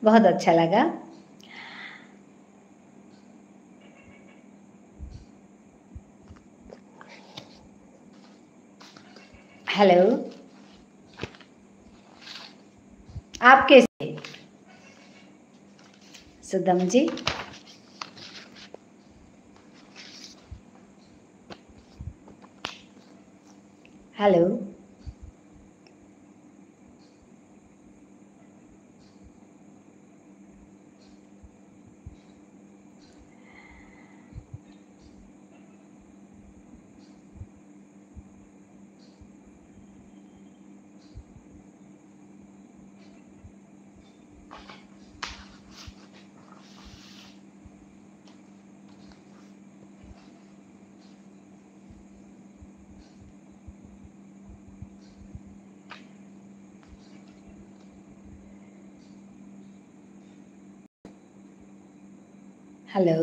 बहुत अच्छा लगा हेलो आप कैसे सुदम जी हेलो हेलो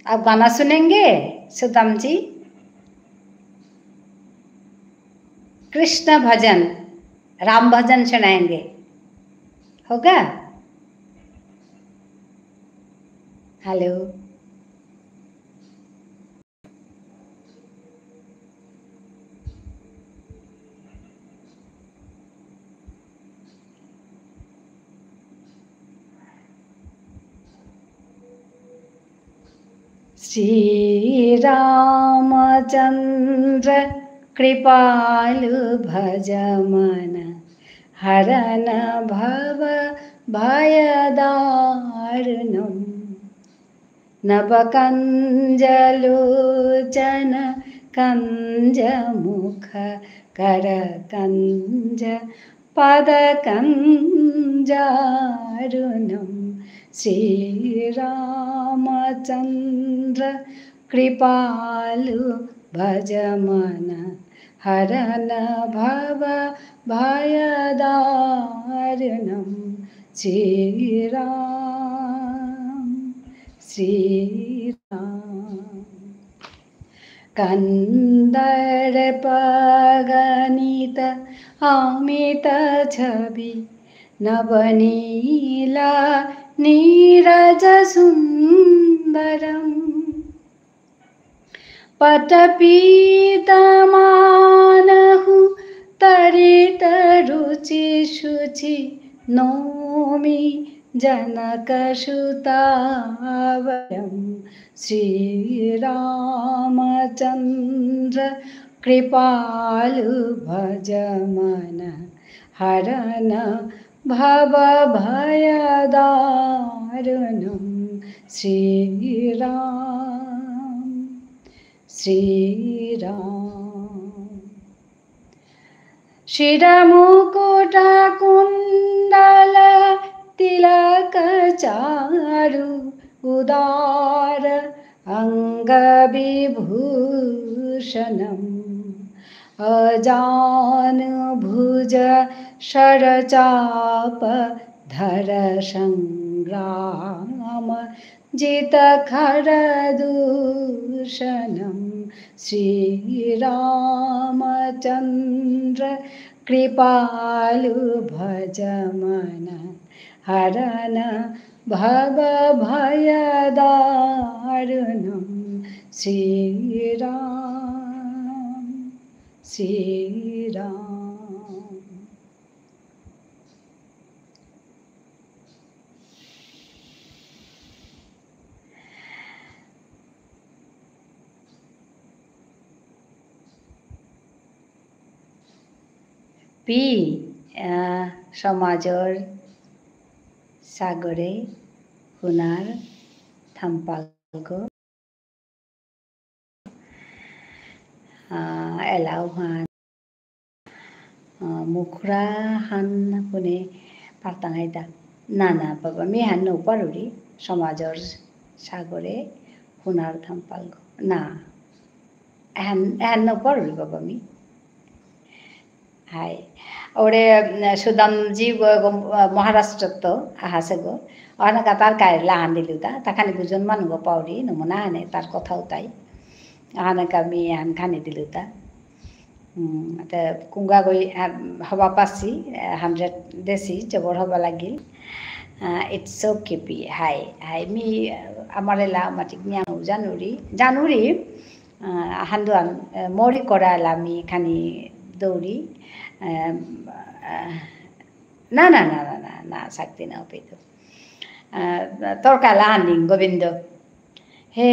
आप गाना सुनेंगे सुदाम जी कृष्ण भजन राम भजन सुनाएंगे होगा हेलो श्री रामचंद्र कृपालु भज मन हरन भव भयदारुणम् नवकञ्जलोचन कञ्जमुख करकञ्ज पदकञ्जारुणं श्रीरामचन्द्र कृपालु भजमन हरन भव भयदारुणं श्रीराम श्रीराम कन्दर्पगणित अमित छवि नवनीला नीरजसुन्दरम् पटपीतमानहु तरितरुचिशुचि नौमि जनकसुतावरं श्रीरामचन्द्र कृपालु भजमन हरन भव भयदारुणं श्रीराम श्रीराम शिरमुकुटकुण्डल तिलकचारु उदार अङ्गविभूषणम् अजानुभुज शरचाप धर सङ्ग्राम जितखरदूषणं श्रीरामचन्द्र कृपालु भजमन हरन भव भयदारुणं श्रीराम श्रीराम পি সমাজৰ সাগৰে সোণাৰ থাম্পালগো এলাউহান মুখৰা হান কোনে পাৰ্টাঙাইদা না না বাবা মি হান নৌপাৰুৰি সমাজৰ সাগৰে সোণাৰ থাম্পালগো না এহান এহান নৌপাৰুৰি বাবা মি हाय ओरे सुदामजी गो महाराष्ट्र तो आहासे गो अहना का तार कायला हांदिलु ता ताखानि गुजन मान गो पाउरी नमुना हाने तार कथा उताई अहना का मी हान खानि दिलु ता त कुंगा गई हवा पासी 100 देसी जबर हवा लागिल it's okay P hi hi me umbrella माटिक न्याउ जानुरी हान्दुआन मोरी कराला मी खानि दौरी ना ना ना ना ना ना sakti na opito torkala haning gobindo he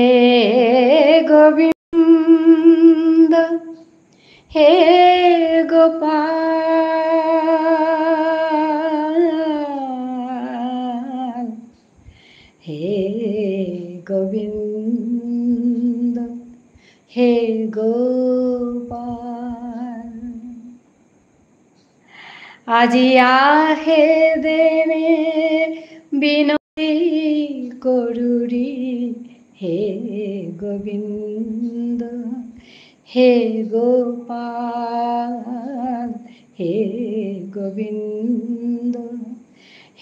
gobindo he gopal he gobindo he gopal আজি আহে দেনে বিনতি করুরি হে গোবিন্দ হে গোপাল হে গোবিন্দ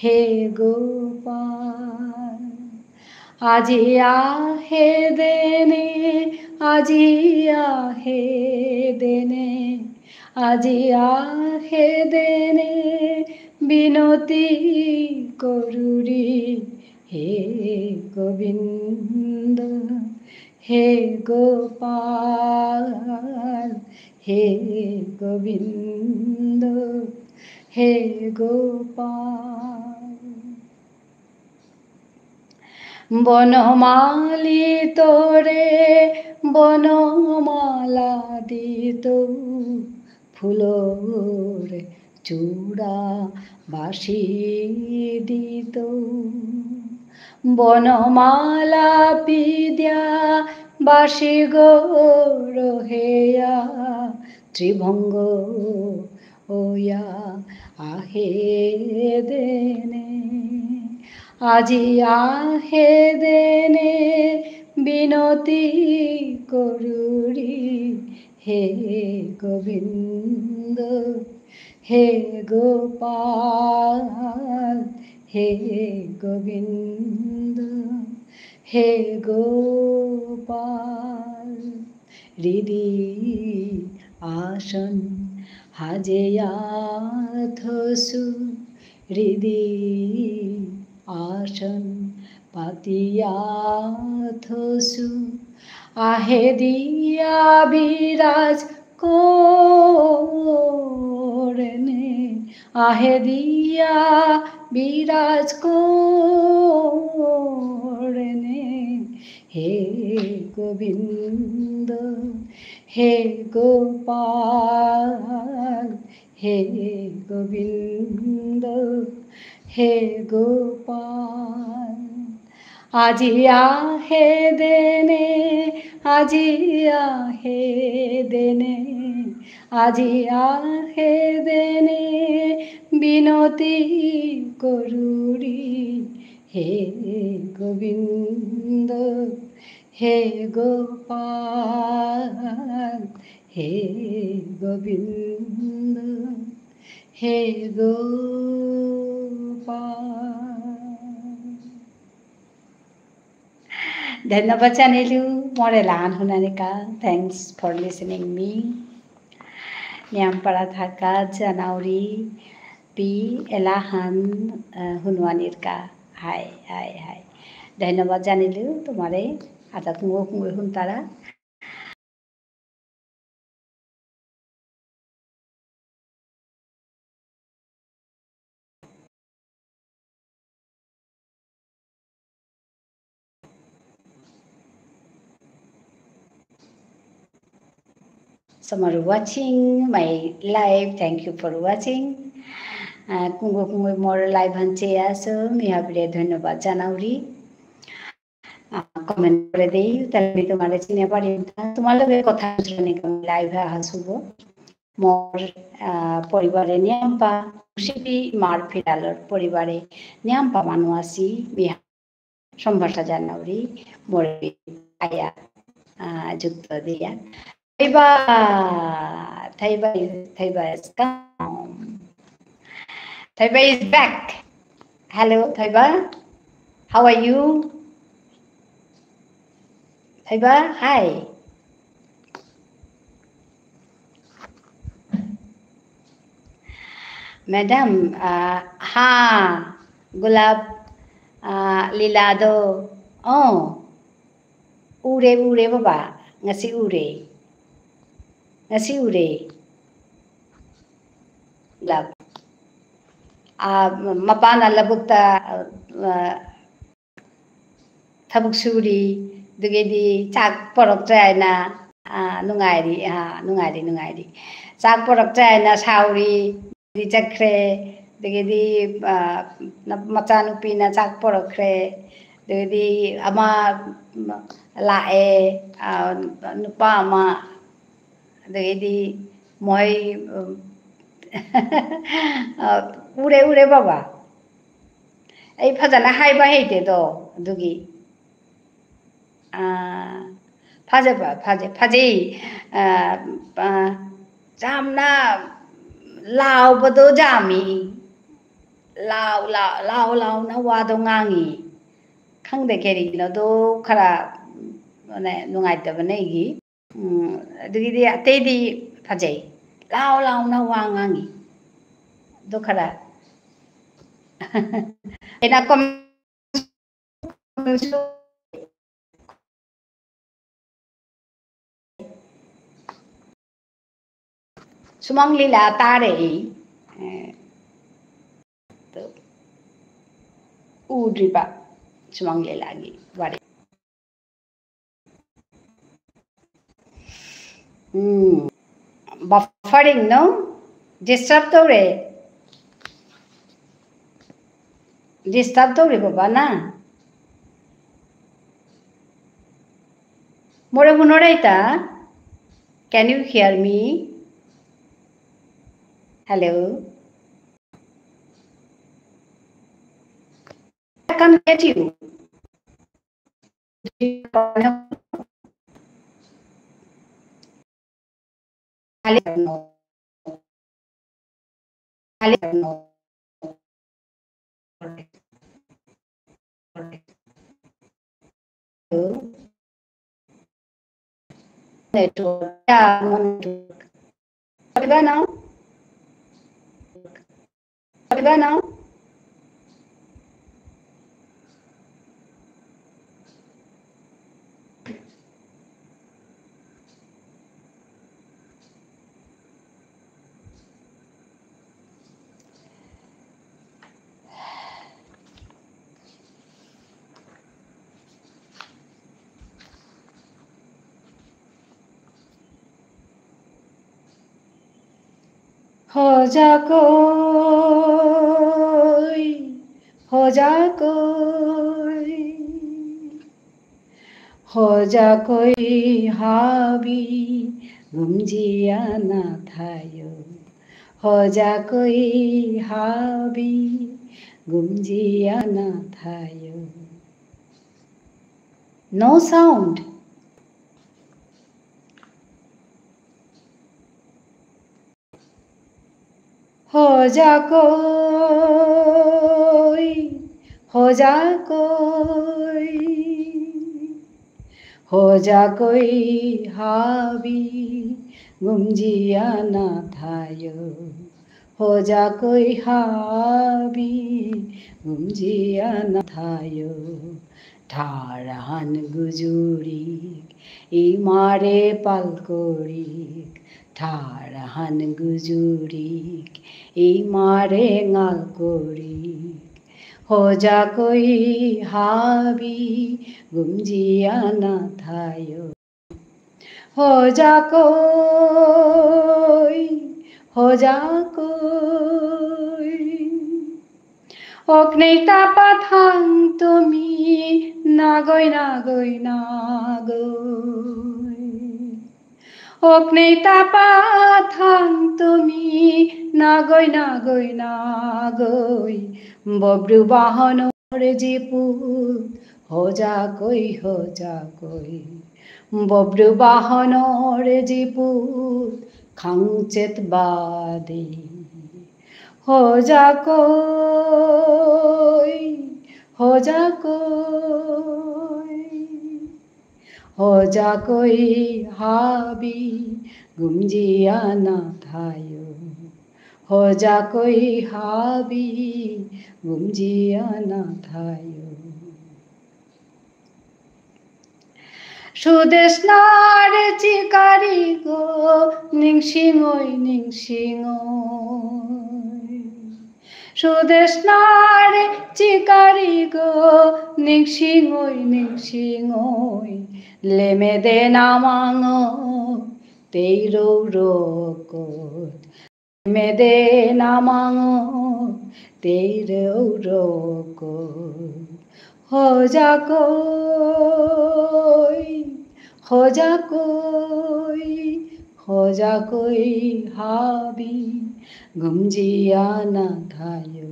হে গোপাল আজি আহে দেনে আজি আহে দেনে আজি আহে দেনে বিনতি করুরি হে গোবিন্দ হে গোপাল হে গোবিন্দ হে গোপাল বনমালী তোরে বনমালা দিত ফুলর চূড়া বাসি দিত বনমালা পিদ্যা বাসি গো রহেয়া ত্রিভঙ্গ ওয়া আহে দেনে আজি আহে দেনে বিনতি করুরি হে গোবিন্দ হে গোপাল হে গোবিন্দ হে গোপাল হৃদি আসন হাজেয়াথসু হৃদি আসন পাতিয়াথসু আহে দিয়া বিরাজ করনে আহে দিয়া বিরাজ করনে হে গোবিন্দ হে গোপাল হে গোবিন্দ হে গোপাল আজি আহে দেনে আজি আহে দেনে আজি আহে দেনে বিনতি করুরি হে গোবিন্দ হে গোপাল হে গোবিন্দ হে গোপাল ধন্যবাদ জানিলোঁ মোৰ এলান শুনানিকা থ্যাংকস ফৰ লিসনিং মি নিয়ামপাৰা থাকা জানাউৰি পি এলাহান শুনোৱানিৰকা হাই হাই হাই ধন্যবাদ জানিলোঁ তোমাৰে আটা কুঙো কুঙো শুনতাৰা Some are watching my live. Thank you for watching. কুঙ্গো কুঙ্গো মোর লাইভ হানছে আসো মিহাবিরে ধন্যবাদ জানাউরি কমেন্ট করে দেই তাহলে তোমার চিনে পারি তোমার লগে কথা শুনে লাইভ হাসুব মোর পরিবারে নিয়াম্পা শিপি মার ফিরালর পরিবারে নিয়াম্পা মানু আসি বিহা সম্ভাষা জানাউরি মোর আয়া যুক্ত দিয়া Thaiba is come. Thaiba is back. Hello, Thaiba. How are you? Thaiba, hi. Madam, Gulab Lilado. Oh, ure baba. Ngasi ure. Ngasi ure. Lab. Mapana labukta tabuk suri dugedi chak porok traina nungairi chak porok traina sauri di chakre dugedi machanupi na chak porok kre dugedi ama lae nupa ama dugedi moi ure baba ai phajana haiba heite do dugi faje jamna laubado jami lao na wado ngangi khangde keri no do khara mane nungai ta bane gi dugi di ate di faje lao na wangangi do khara ena kom sumang lila tare udriba sumang lila gi wari buffering no disturb tore Disturb to riba na. More honoraita. Can you hear me? Hello. I can't get you. Hello. Hello. Network. Yeah, no network. What now? What now? हो जा कोई हो जा कोई हो जा कोई हाबी गुम्जिया ना थायो हो जा कोई हाबी गुम्जिया ना थायो no sound हो जा कोई हो जा कोई हो जा कोई हावी गुम्जिया ना थायो हो जा कोई हावी गुम्जिया ना थायो ठारान गुजुरिक इमारे पालकोरिक ठारान गुजुरिक इमारे गालकोरिक हो जा कोई हावी गुम्जिया ना थायो हो जा कोई हो जा कोई oknei tapatang tumi nagoy nagoy nagoy oknei tapatang tumi nagoy nagoy nagoy bobru bahanor jiput hoja koi bobru bahanor jiput khangchet badi हो जा कोई हो जा कोई हो जा कोई हाबी गुम्जिया ना थायो हो जा कोई हाबी गुम्जिया ना थायो সুদেশনার চিকারি গো নিংসিঙই নিংসিঙই সুদেশনার চিকারি গো নিংসিঙই নিংসিঙই লেমে দে নামাঙ তেইরৌ রকত লেমে দে নামাঙ তেইরৌ রকত हो जा कोई हो जा कोई हो जा कोई हाबी गुम्जिया ना थायो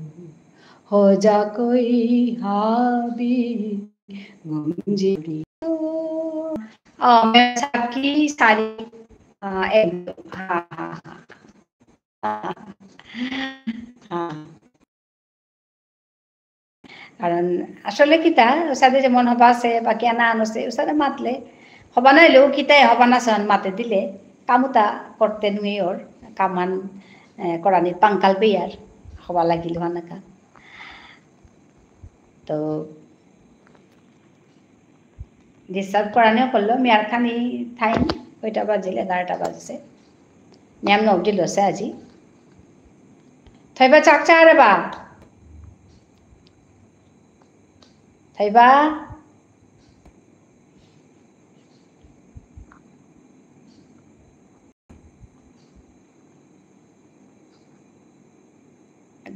हो जा कोई हाबी गुम्जिया मैं सबकी सारी हाँ हाँ কারণ আসলে কিতা ওসাদে যেমন হবা আছে বা কেনা আনছে ওসাদে মাতলে হবা নাইলেও কিতাই হবা না সন মাতে দিলে কামুতা করতে নুই ওর কামান করানির পাঙ্কাল বেয়ার হবা লাগিল হানাকা তো ডিস্টার্ব করানিও করলো মেয়ার খানি থাইন কয়টা বাজিলে 11টা বাজছে নিয়াম নবদি লছে আজি থাইবা চাকচা আরে বা থাইবা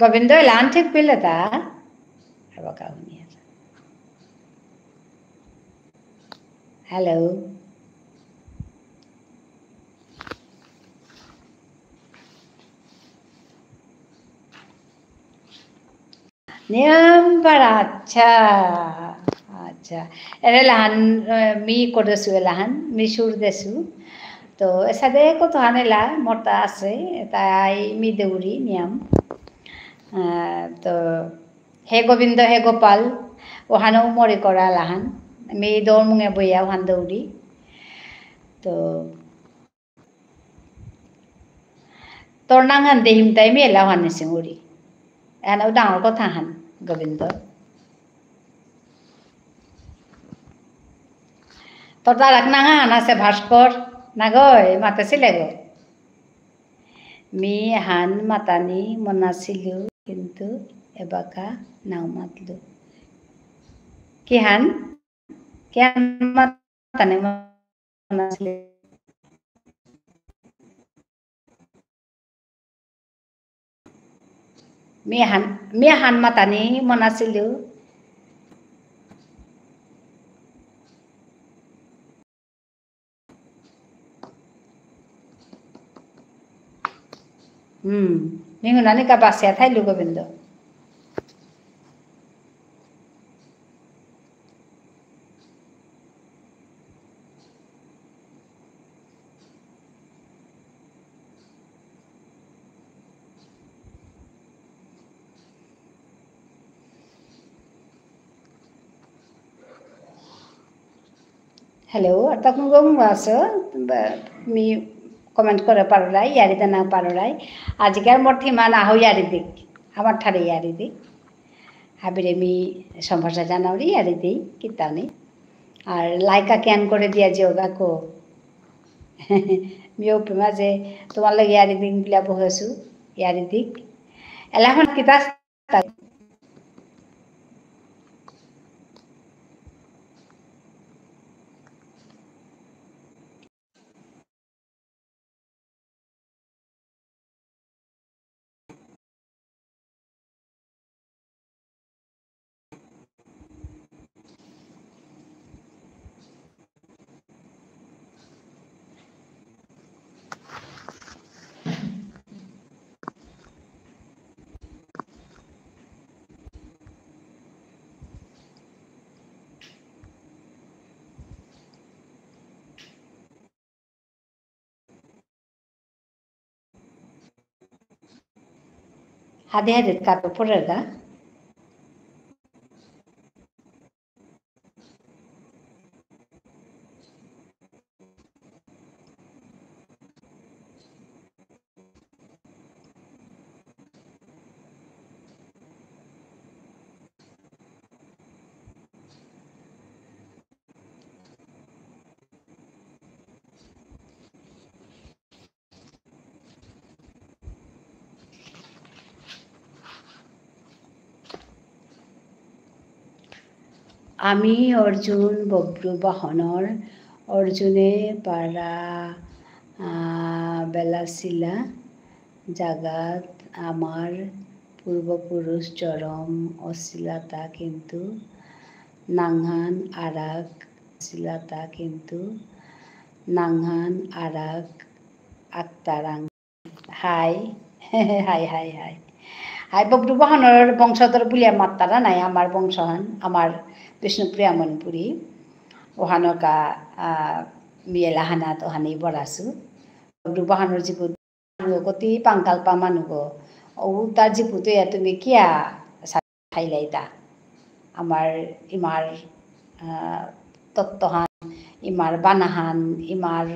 গোবিন্দ লান ঠিক পেলে তা baka huni asa. Hello. Niam para acha ere lahan mi kodesu lahan mi sur desu to esade ko to hanela morta ase tai mi deuri niam to he gobindo he gopal ohana umori kora lahan mi dormunge boya ohan deuri to tornangan dehim tai mi lahan singuri ana udang ko thahan gobindo তোটা রাখনাঙা নাসে Bhaskar নাগয় মাতাছিলে go me হান মাতানি মনাছিলু কিন্তু এবাকা নাও মাতলু কি হান মাতানি মনাছিলু me হান মাতানি মনাছিলু minggu nani ka basya thai lu gobindo hello atakun gom waso mi comment করে পারলাই ইয়ারিতে না পারলাই আজকের মধ্যে মান আহ ইয়ারি দিক আমার ঠারে ইয়ারি দিক হাবিরে মি সম্ভাষা জানাওরি ইয়ারি দিই কিতানি আর লাইকা ক্যান করে দিয়া যে ওগাকো মিও মাঝে তোমার লাগে ইয়ারি দিক বিলা বহেছু ইয়ারি দিক এলাখন কিতা hade kato porega আমি অর্জুন বব্রুবাহনৰ অর্জুনে পারা বেলাছিলা জাগাত আমার পূর্বপুরুষ চরম অশ্লীলতা কিন্তু নাংহান আরাক অশ্লীলতা কিন্তু নাংহান আরাক আক্তারাং hi high high high hi বব্রুবাহনৰ বংশধর বুলিয়া মাত্তারা নাই আমার বংশহান আমার বিষ্ণুপ্রিয়া মনপুরি ওহানকা মিয়েলাহানাত ওহানি বরাসু বব্রুবাহনৰ জীবু গতি পাংকালপা মানুহ ও তার জীবুতো তুমি কিয়া খাইলাইতা আমার ইমার তত্ত্বহান ইমার বানাহান ইমার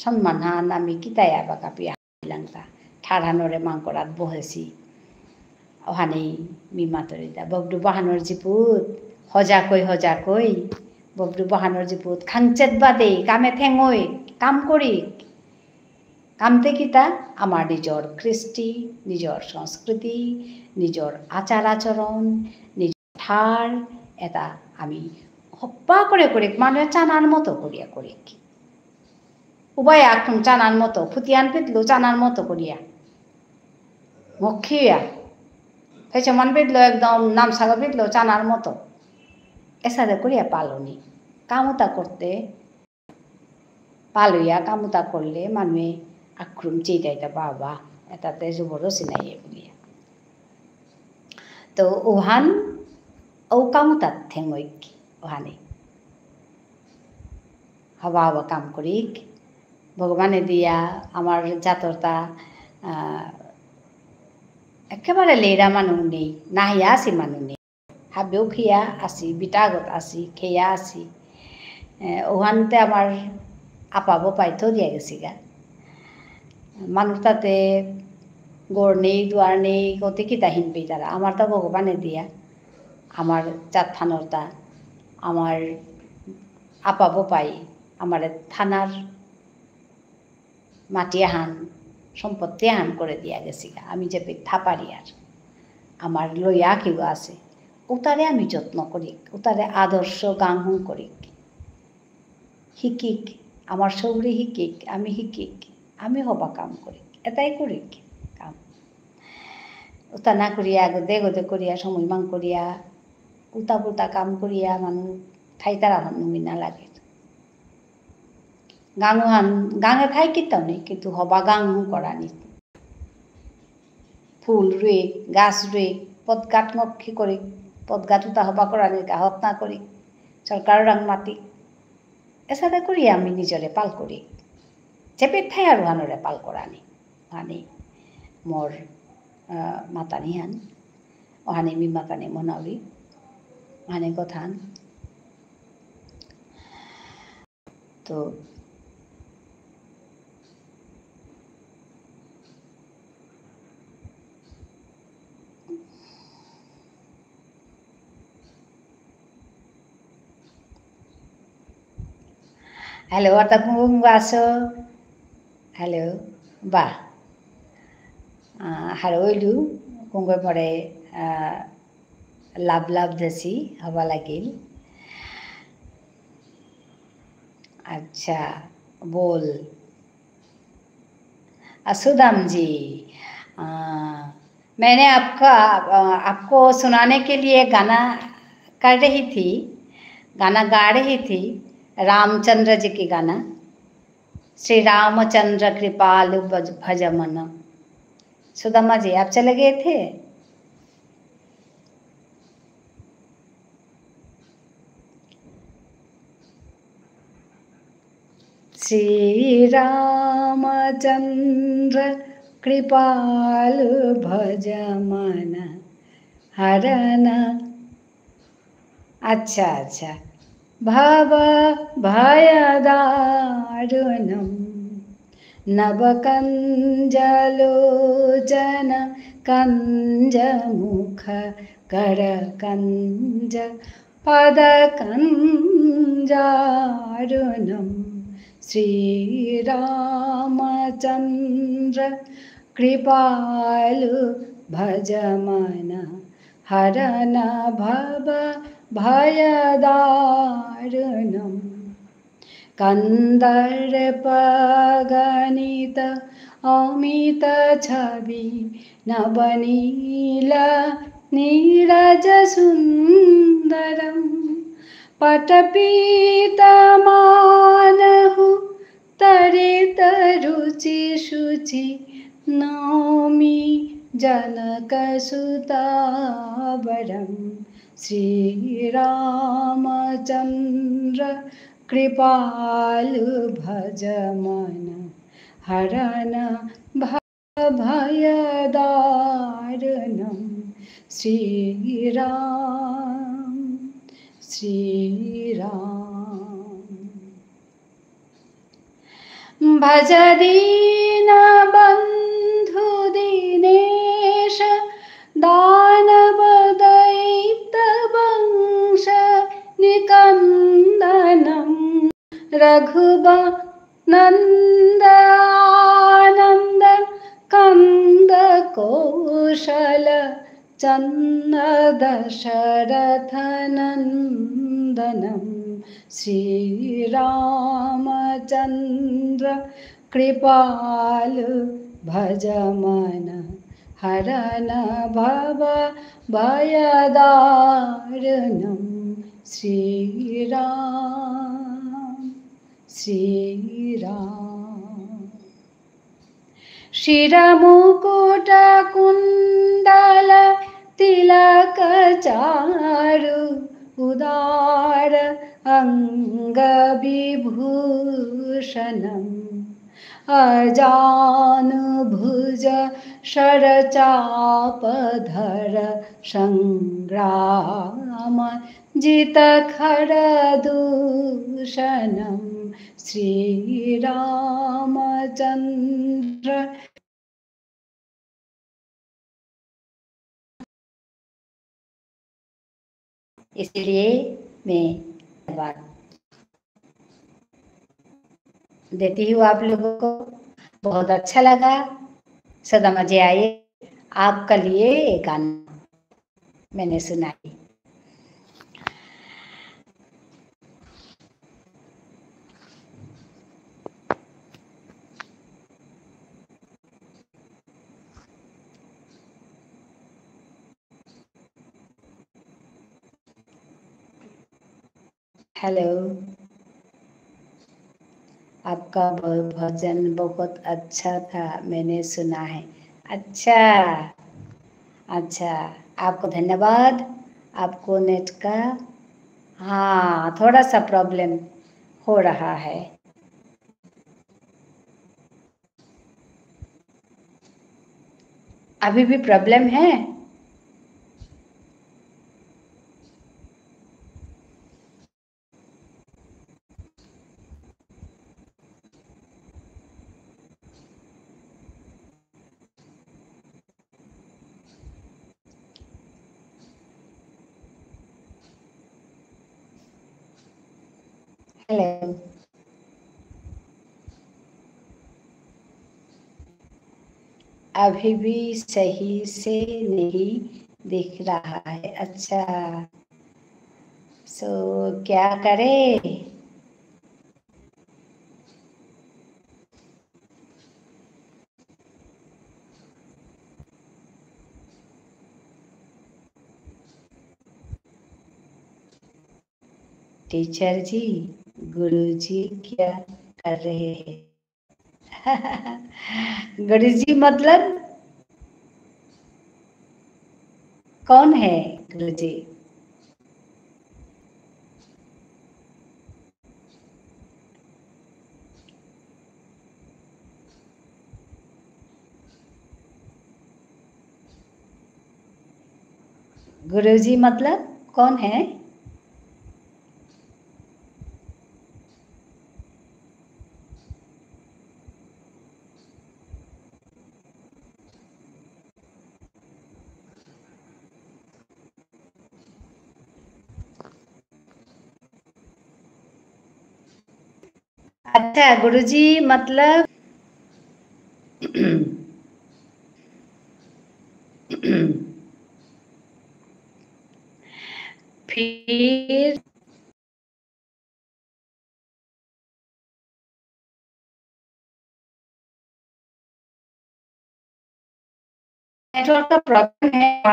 সম্মানহান আমি কিতায়া বা কাপিয়া হাইলাংতা ঠাড়ানরে মাংকরাত বহেছি ওহানি মিমাতরিতা বব্রুবাহনৰ জীবুত হজাকৈ বব্রুবাহনৰ জীবুত খাংচেত বাদে কামে ঠেঙই কাম কৰি কামতে কিতা আমার নিজর কৃষ্টি নিজর সংস্কৃতি নিজর আচার আচরণ নিজর ঠার এটা আমি হপ্পা করে করি মানে চানার মতো করিয়া করি উভয় এখন চানার মতো ফুতিয়ান পেতলো চানার মতো করিয়া মক্ষিয়া হেচমান বিদলো একদম নাম সাগা বিদলো চানার মতো এসাদে করিয়া পালনি কামতা করতে পালইয়া কামতা করলে মানুষে আক্রম চেয়ে বাবা এটাতে জবরদস্তি নাই বলিয়া তো ওহান ও কামতাত থেঙইক ওহানে হবা হবা কাম করিক ভগবানে দিয়া আমার জাতরতা একেবারে লেরা মানুষ নেই নাহিয়া আসি মানুষ নেই হাবেও খেয়া আসি বিটাগত আসি খেয়া আসি ওহানতে আমার আপাবো পাইতেও দিয়া গেছি গা মানুষ তাতে গড় নেই দুয়ার নেই কত কিতা হিনবি তারা আমার তো ভগবানে দিয়া আমার জাত থানরতা আমার আপাবো পাই আমার থানার মাটি হান সম্পত্তি হান করে দিয়া গেছি গা আমি যে থাপারি আর আমার লইয়া কেউ আছে ওতারে আমি যত্ন করি ওতারে আদর্শ গাংহুম করি শিকিক আমার সৌরি শিকিক আমি হবা কাম করি এটাই করি কাম ওটা না করিয়া গদে গদে করিয়া সময় মান করিয়া উতা পুতা কাম করিয়া মানুষ খাইতারা নুমি না লাগে গাঙুহান গাঙে খাই কিতাও নেই কিন্তু হবা গাংহু করা নি ফুল রুয়ে গাছ রুয়ে পদগাত মক্ষী করি পদগাত উতা হবা করা নি গাহত না করি সরকার রাং মাতি এসাদে করিয়া আমি নিজরে পাল করি চেপে ঠাই আর হানরে পাল করা নি হানি মোর মাতানি হান ওহানি মি মাতানি মনাউরি হানি কথান তো halo atau kung baso halo ba halo ilu kung pare লাভ লাভ দেছি হবা লাগিল अच्छा बोल सुदाम जी मैंने आपको सुनाने के लिए गाना कर रही थी गाना गा रही थी रामचंद्र जी की गाना श्री रामचंद्र कृपालु भज मन सुदामा जी आप चले गए थे श्री रामचंद्र कृपालु भज मन हरन अच्छा अच्छा भव भयदारुणं नवकञ्जलोचन कञ्जमुख करकञ्ज पदकञ्जारुणं श्रीरामचन्द्र कृपालु भज मन हरन भव भयदारुणं कन्दर्पगणित अमित छवि नवनील नीरज सुन्दरं पटपीतमानहु तरित रुचि शुचि नौमि जनकसुतावरं श्रीरामचन्द्र कृपालु भज मन हरन भयदारुणं श्रीराम भज दीनबन्धु दीनेश दानवदैत्यवंश निकन्दनं रघुवनन्दानन्द कन्द कौशल चन्न दशरथनन्दनं श्रीरामचन्द्र कृपालु भज मन हरन भव भयदारुणं श्रीराम श्रीराम। शिरमुकुटकुण्डल तिलकचारु उदार अङ्गविभूषणम् अजानुभुज शरचापधर सङ्ग्राम जितखरदूषणं श्रीरामचन्द्र। इसलिए मैं धन्यवाद देती हूँ आप लोगों को। बहुत अच्छा लगा, सदा मजे आए। आपका लिए एक गाना मैंने सुनाई। हेलो, आपका भजन बहुत अच्छा था, मैंने सुना है। अच्छा अच्छा, आपको धन्यवाद। आपको नेट का हाँ थोड़ा सा प्रॉब्लम हो रहा है। अभी भी प्रॉब्लम है। हेलो, अभी भी सही से नहीं दिख रहा है। अच्छा, सो क्या करें? टीचर जी, गुरु जी क्या कर रहे हैं? गुरु जी मतलब कौन है गुरु जी? गुरु जी मतलब कौन है? अच्छा, गुरु जी मतलब फिर नेटवर्क का प्रॉब्लम है।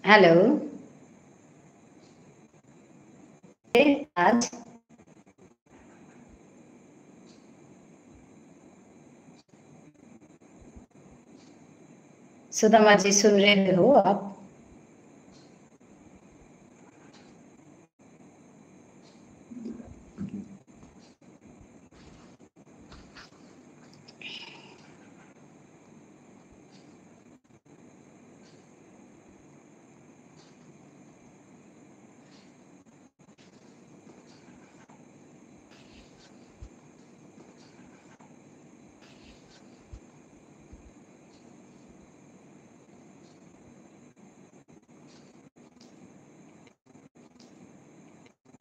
हेलो, आज सुदामा जी सुन रहे हो आप?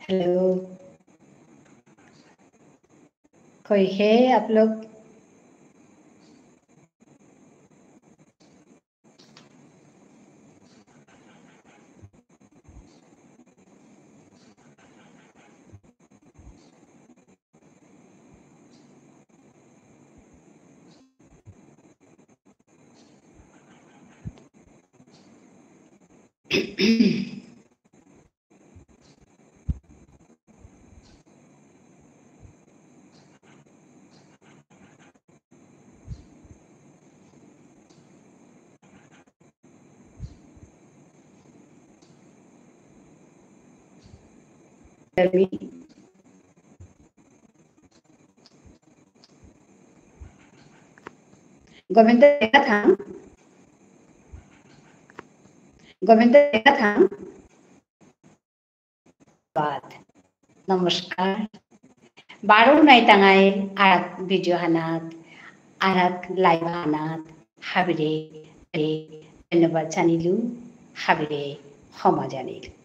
हेलो, कोई है आप लोग? Govinda Thang. Govinda Thang. Namaskar. Baru nai tangai arak video hanat, arak live hanat, habire, ধন্যবাদ জানিলো, habire, ক্ষমা জানিলো।